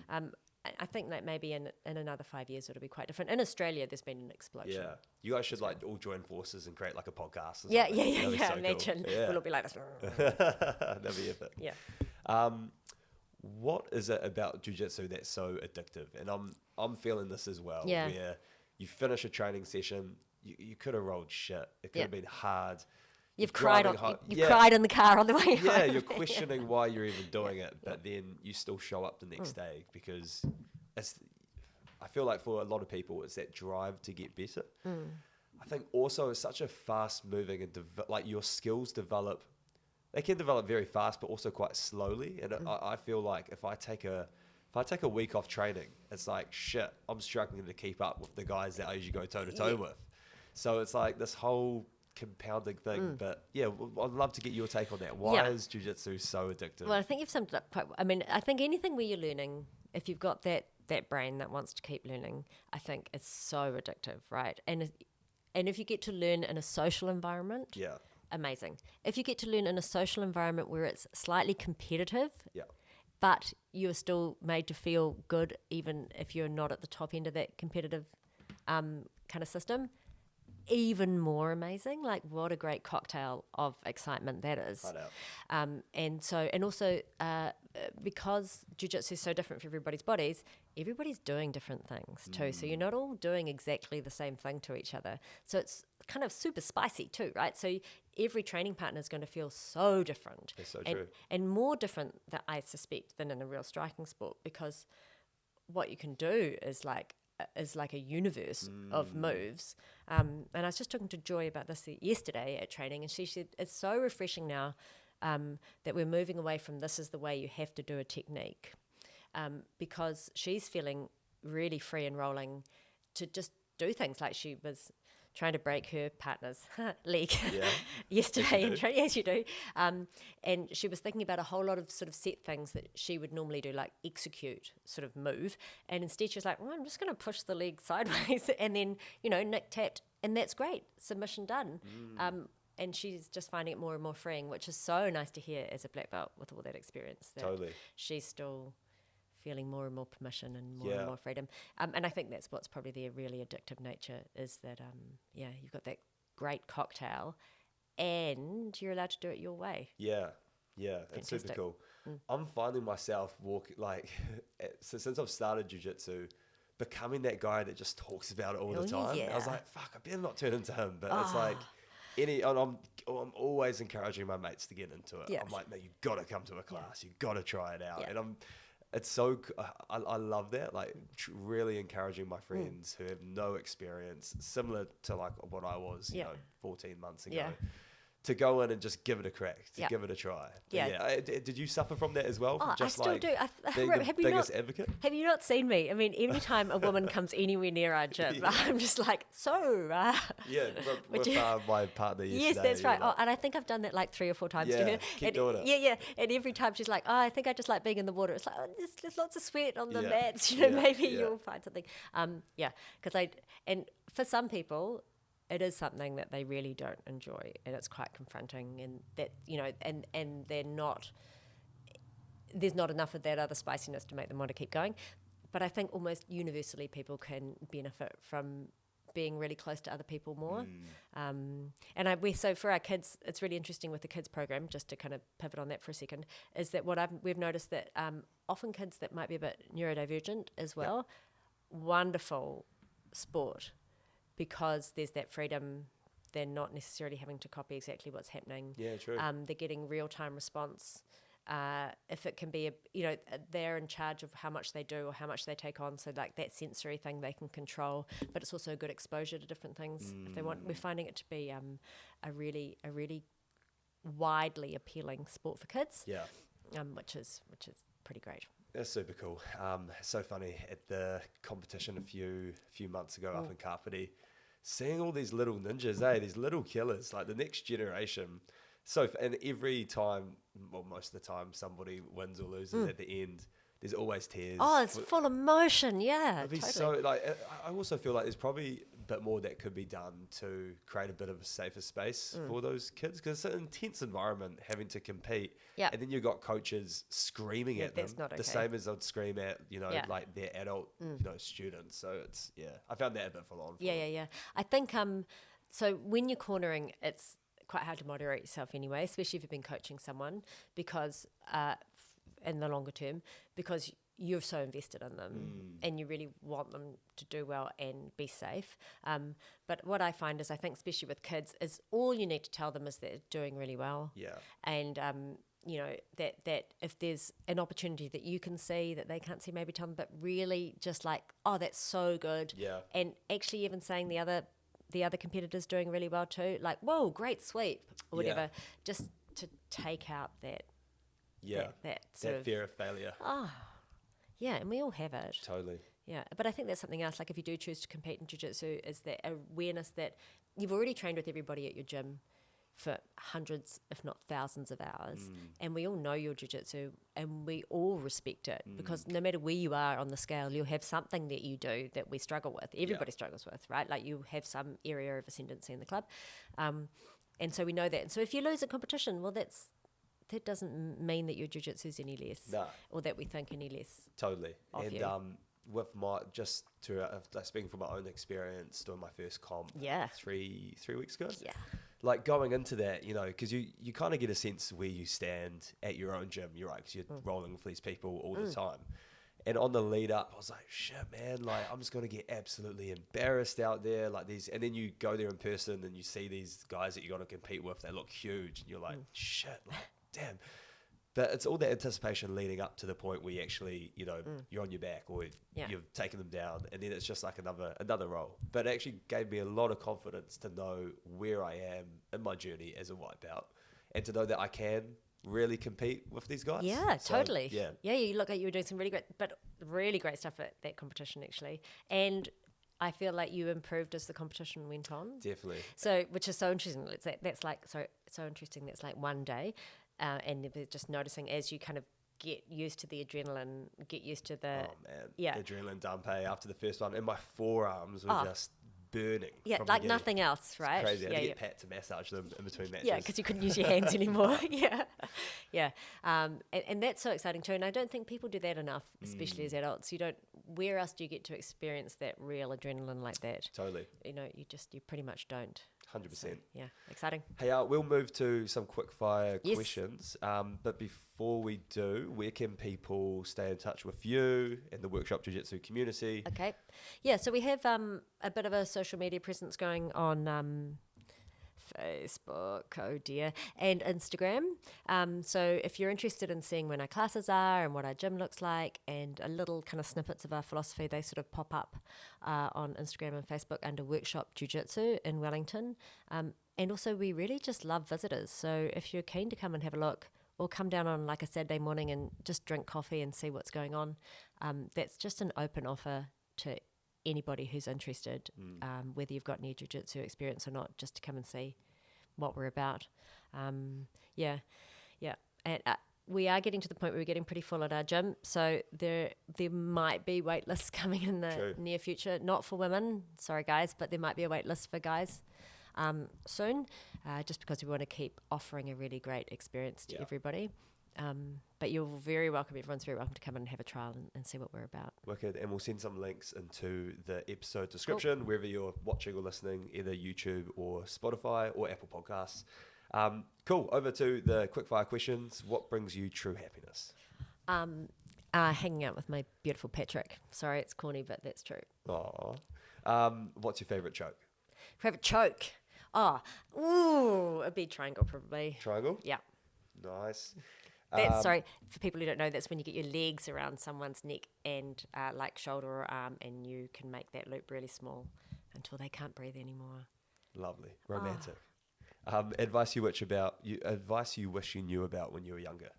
I think that maybe in another 5 years it'll be quite different. In Australia, there's been an explosion. Yeah, you guys should like all join forces and create like a podcast. Yeah. So imagine cool. We'll all be like this. That'd be epic. Yeah. What is it about jiu-jitsu that's so addictive? And I'm feeling this as well. Yeah. Where you finish a training session, you could have rolled shit. It could have been hard. You've cried cried in the car on the way home. Yeah, you're questioning why you're even doing it, but then you still show up the next day because I feel like for a lot of people, it's that drive to get better. I think also it's such a fast moving and like your skills develop. They can develop very fast, but also quite slowly. And I feel like if I take a week off training, it's like shit. I'm struggling to keep up with the guys that I usually go toe to toe with. So it's like this whole compounding thing. But yeah, I'd love to get your take on that. Why is jiu-jitsu so addictive? Well, I think you've summed it up quite well. I mean, I think anything where you're learning, if you've got that brain that wants to keep learning, I think it's so addictive, right? And if you get to learn in a social environment, amazing. If you get to learn in a social environment where it's slightly competitive, but you're still made to feel good even if you're not at the top end of that competitive kind of system, even more amazing. Like, what a great cocktail of excitement that is. And also because jiu-jitsu is so different for everybody's bodies, everybody's doing different things too. So you're not all doing exactly the same thing to each other. So it's kind of super spicy too, right? So every training partner is going to feel so different. That's so true. And more different, that I suspect, than in a real striking sport, because what you can do is like a universe of moves. And I was just talking to Joy about this yesterday at training, and she said it's so refreshing now that we're moving away from this is the way you have to do a technique, because she's feeling really free and rolling to just do things. Like she was trying to break her partner's leg yesterday in training, as you do. And she was thinking about a whole lot of sort of set things that she would normally do, like execute sort of move. And instead she was like, well, I'm just going to push the leg sideways and then, nick tapped. And that's great. Submission done. And she's just finding it more and more freeing, which is so nice to hear as a black belt with all that experience. That Totally. She's still feeling more and more permission and more freedom. And I think that's what's probably the really addictive nature, is that, you've got that great cocktail and you're allowed to do it your way. Yeah, it's super cool. I'm finding myself so since I've started jiu-jitsu, becoming that guy that just talks about it all the time. Yeah. I was like, fuck, I better not turn into him. But it's like, I'm always encouraging my mates to get into it. Yeah. I'm like, man, you got to come to a class. You got to try it out. And it's so, I love that, like really encouraging my friends who have no experience, similar to like what I was, 14 months ago, to go in and just give it a crack, give it a try. Did you suffer from that as well? Oh, just I still like do. being the biggest advocate? Have you not seen me? I mean, every time a woman comes anywhere near our gym, I'm just like, so... with my partner yesterday. Yes, that's right. And I think I've done that like 3 or 4 times to her. Keep doing it. Yeah. And every time she's like, I think I just like being in the water. It's like, there's lots of sweat on the mats. Maybe you'll find something. Because and for some people, it is something that they really don't enjoy, and it's quite confronting, and that, and they're not, there's not enough of that other spiciness to make them want to keep going. But I think almost universally people can benefit from being really close to other people more. So for our kids, it's really interesting with the kids program, just to kind of pivot on that for a second, is that we've noticed that often kids that might be a bit neurodivergent as well, wonderful sport, because there's that freedom. They're not necessarily having to copy exactly what's happening. Yeah, true. They're getting real-time response. If it can be, they're in charge of how much they do or how much they take on. So like that sensory thing they can control, but it's also a good exposure to different things if they want. We're finding it to be a really widely appealing sport for kids. Yeah. Which is pretty great. That's super cool. So funny at the competition a few months ago up in Kapiti, seeing all these little ninjas, these little killers, like the next generation. So, and every time, well, most of the time, somebody wins or loses at the end, there's always tears. Oh, it's full of emotion, yeah. It'd be totally. so, like, I also feel like there's probably a bit more that could be done to create a bit of a safer space for those kids, because it's an intense environment having to compete. Yeah. And then you've got coaches screaming at them, that's not okay. the same as they'd scream at, like their adult, students. So it's, I found that a bit full on. Yeah. I think, so when you're cornering, it's quite hard to moderate yourself anyway, especially if you've been coaching someone, because in the longer term, because you're so invested in them and you really want them to do well and be safe. But what I find is, I think especially with kids, is all you need to tell them is they're doing really well. Yeah. And that if there's an opportunity that you can see that they can't see, maybe tell them, but really just like, oh, that's so good. Yeah. And actually even saying the other competitors doing really well too, like, whoa, great sweep or whatever, just to take out that sort of fear of failure. Yeah, and we all have it. Totally. Yeah, but I think that's something else, like if you do choose to compete in jiu-jitsu, is that awareness that you've already trained with everybody at your gym for hundreds, if not thousands of hours, and we all know your jiu-jitsu and we all respect it, because no matter where you are on the scale, you'll have something that you do that we struggle with. Everybody struggles with, right? Like you have some area of ascendancy in the club. And so we know that. And so if you lose a competition, well, that doesn't mean that your jiu-jitsu is any less, or that we think any less. Totally. Of and you. With speaking from my own experience, doing my first comp 3 weeks ago. Yeah. Like going into that, because you kind of get a sense where you stand at your own gym. You're right, because you're rolling with these people all the time. And on the lead up, I was like, shit, man, like I'm just going to get absolutely embarrassed out there. Like these, and then you go there in person and you see these guys that you're going to compete with. They look huge. And you're like, shit, like, damn. But it's all that anticipation leading up to the point where you actually, you know, you're on your back or you've taken them down. And then it's just like another role. But it actually gave me a lot of confidence to know where I am in my journey as a white belt and to know that I can really compete with these guys. Yeah, So, totally. Yeah. You look like you were doing some really great stuff at that competition actually, and I feel like you improved as the competition went on. Definitely. So, which is so interesting. That's like so interesting. That's like one day, and you're just noticing as you kind of get used to the adrenaline, get used to the the adrenaline dump after the first one, and my forearms were just burning. Yeah, like nothing else, right? It's crazy. I had to get Pat to massage them in between matches. Yeah, because you couldn't use your hands anymore. Yeah. And that's so exciting too. And I don't think people do that enough, especially as adults. You don't. Where else do you get to experience that real adrenaline like that? Totally. You know, you pretty much don't. 100%. So, yeah, exciting. Hey, we'll move to some quick fire questions. But before we do, where can people stay in touch with you and the Workshop Jiu Jitsu community? Okay. Yeah, so we have a bit of a social media presence going on Facebook, oh dear, and Instagram. So if you're interested in seeing when our classes are and what our gym looks like and a little kind of snippets of our philosophy, they sort of pop up on Instagram and Facebook under Workshop Jiu Jitsu in Wellington. And also we really just love visitors. So if you're keen to come and have a look or come down on like a Saturday morning and just drink coffee and see what's going on, that's just an open offer to anybody who's interested, whether you've got any jiu-jitsu experience or not, just to come and see what we're about. And we are getting to the point where we're getting pretty full at our gym, so there might be wait lists coming in the near future. Not for women, sorry guys, but there might be a wait list for guys soon, just because we want to keep offering a really great experience to everybody. But you're very welcome. Everyone's very welcome to come in and have a trial and see what we're about. Wicked. And we'll send some links into the episode description, wherever you're watching or listening, either YouTube or Spotify or Apple Podcasts. Cool. Over to the quickfire questions. What brings you true happiness? Hanging out with my beautiful Patrick. Sorry, it's corny, but that's true. Aww. What's your favourite choke? Favourite choke? It'd be triangle probably. Triangle? Yeah. Nice. That's sorry for people who don't know. That's when you get your legs around someone's neck and like shoulder or arm, and you can make that loop really small until they can't breathe anymore. Lovely, romantic. Advice you wish you knew about when you were younger.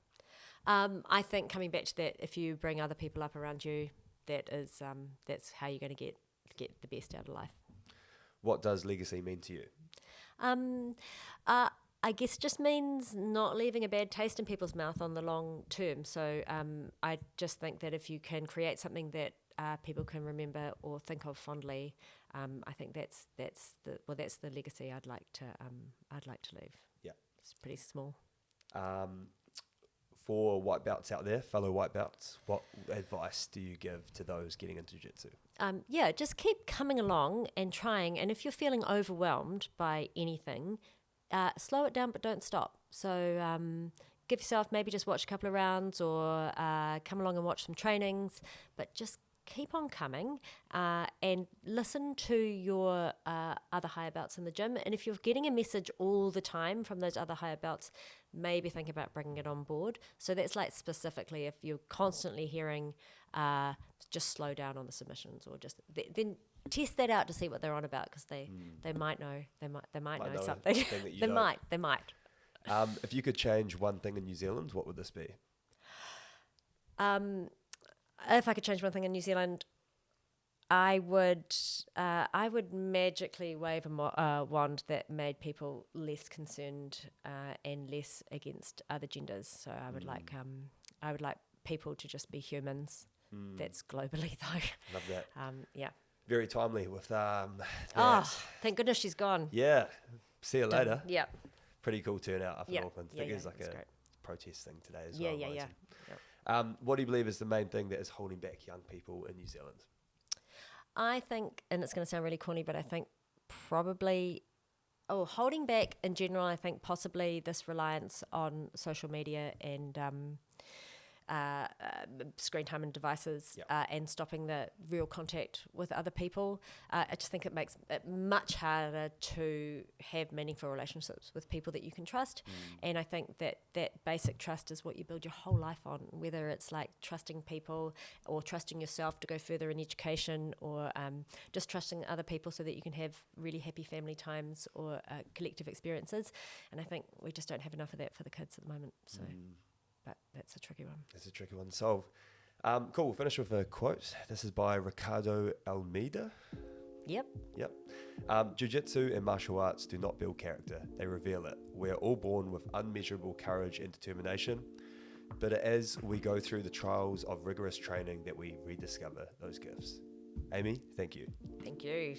I think coming back to that, if you bring other people up around you, that's how you're going to get the best out of life. What does legacy mean to you? I guess it just means not leaving a bad taste in people's mouth on the long term. So I just think that if you can create something that people can remember or think of fondly, I think that's the legacy I'd like to leave. Yeah, it's pretty small. For white belts out there, fellow white belts, what advice do you give to those getting into jiu-jitsu? Just keep coming along and trying. And if you're feeling overwhelmed by anything, slow it down but don't stop. So give yourself, maybe just watch a couple of rounds or come along and watch some trainings, but just keep on coming and listen to your other higher belts in the gym. And if you're getting a message all the time from those other higher belts, maybe think about bringing it on board. So that's like specifically if you're constantly hearing just slow down on the submissions, or just then test that out to see what they're on about, because they might know know something. They might. If you could change one thing in New Zealand, what would this be? If I could change one thing in New Zealand, I would magically wave a wand that made people less concerned and less against other genders. So I would like people to just be humans. That's globally though. Love that. Yeah. Very timely with thank goodness she's gone. Yeah. See you later. Yeah. Pretty cool turnout up in Auckland. I think there's like a protest thing today as well. Yeah. What do you believe is the main thing that is holding back young people in New Zealand? I think, and it's going to sound really corny, but I think probably, holding back in general, I think possibly this reliance on social media and screen time and devices, Yep. and stopping the real contact with other people. I just think it makes it much harder to have meaningful relationships with people that you can trust. And I think that basic trust is what you build your whole life on, whether it's like trusting people or trusting yourself to go further in education, or just trusting other people so that you can have really happy family times or collective experiences. And I think we just don't have enough of that for the kids at the moment. So, but that's a tricky one. It's a tricky one to solve. Cool. We'll finish with a quote. This is by Ricardo Almeida. Yep. Jiu-Jitsu and martial arts do not build character, they reveal it. We're all born with unmeasurable courage and determination, but as we go through the trials of rigorous training that we rediscover those gifts. Amy, thank you. Thank you.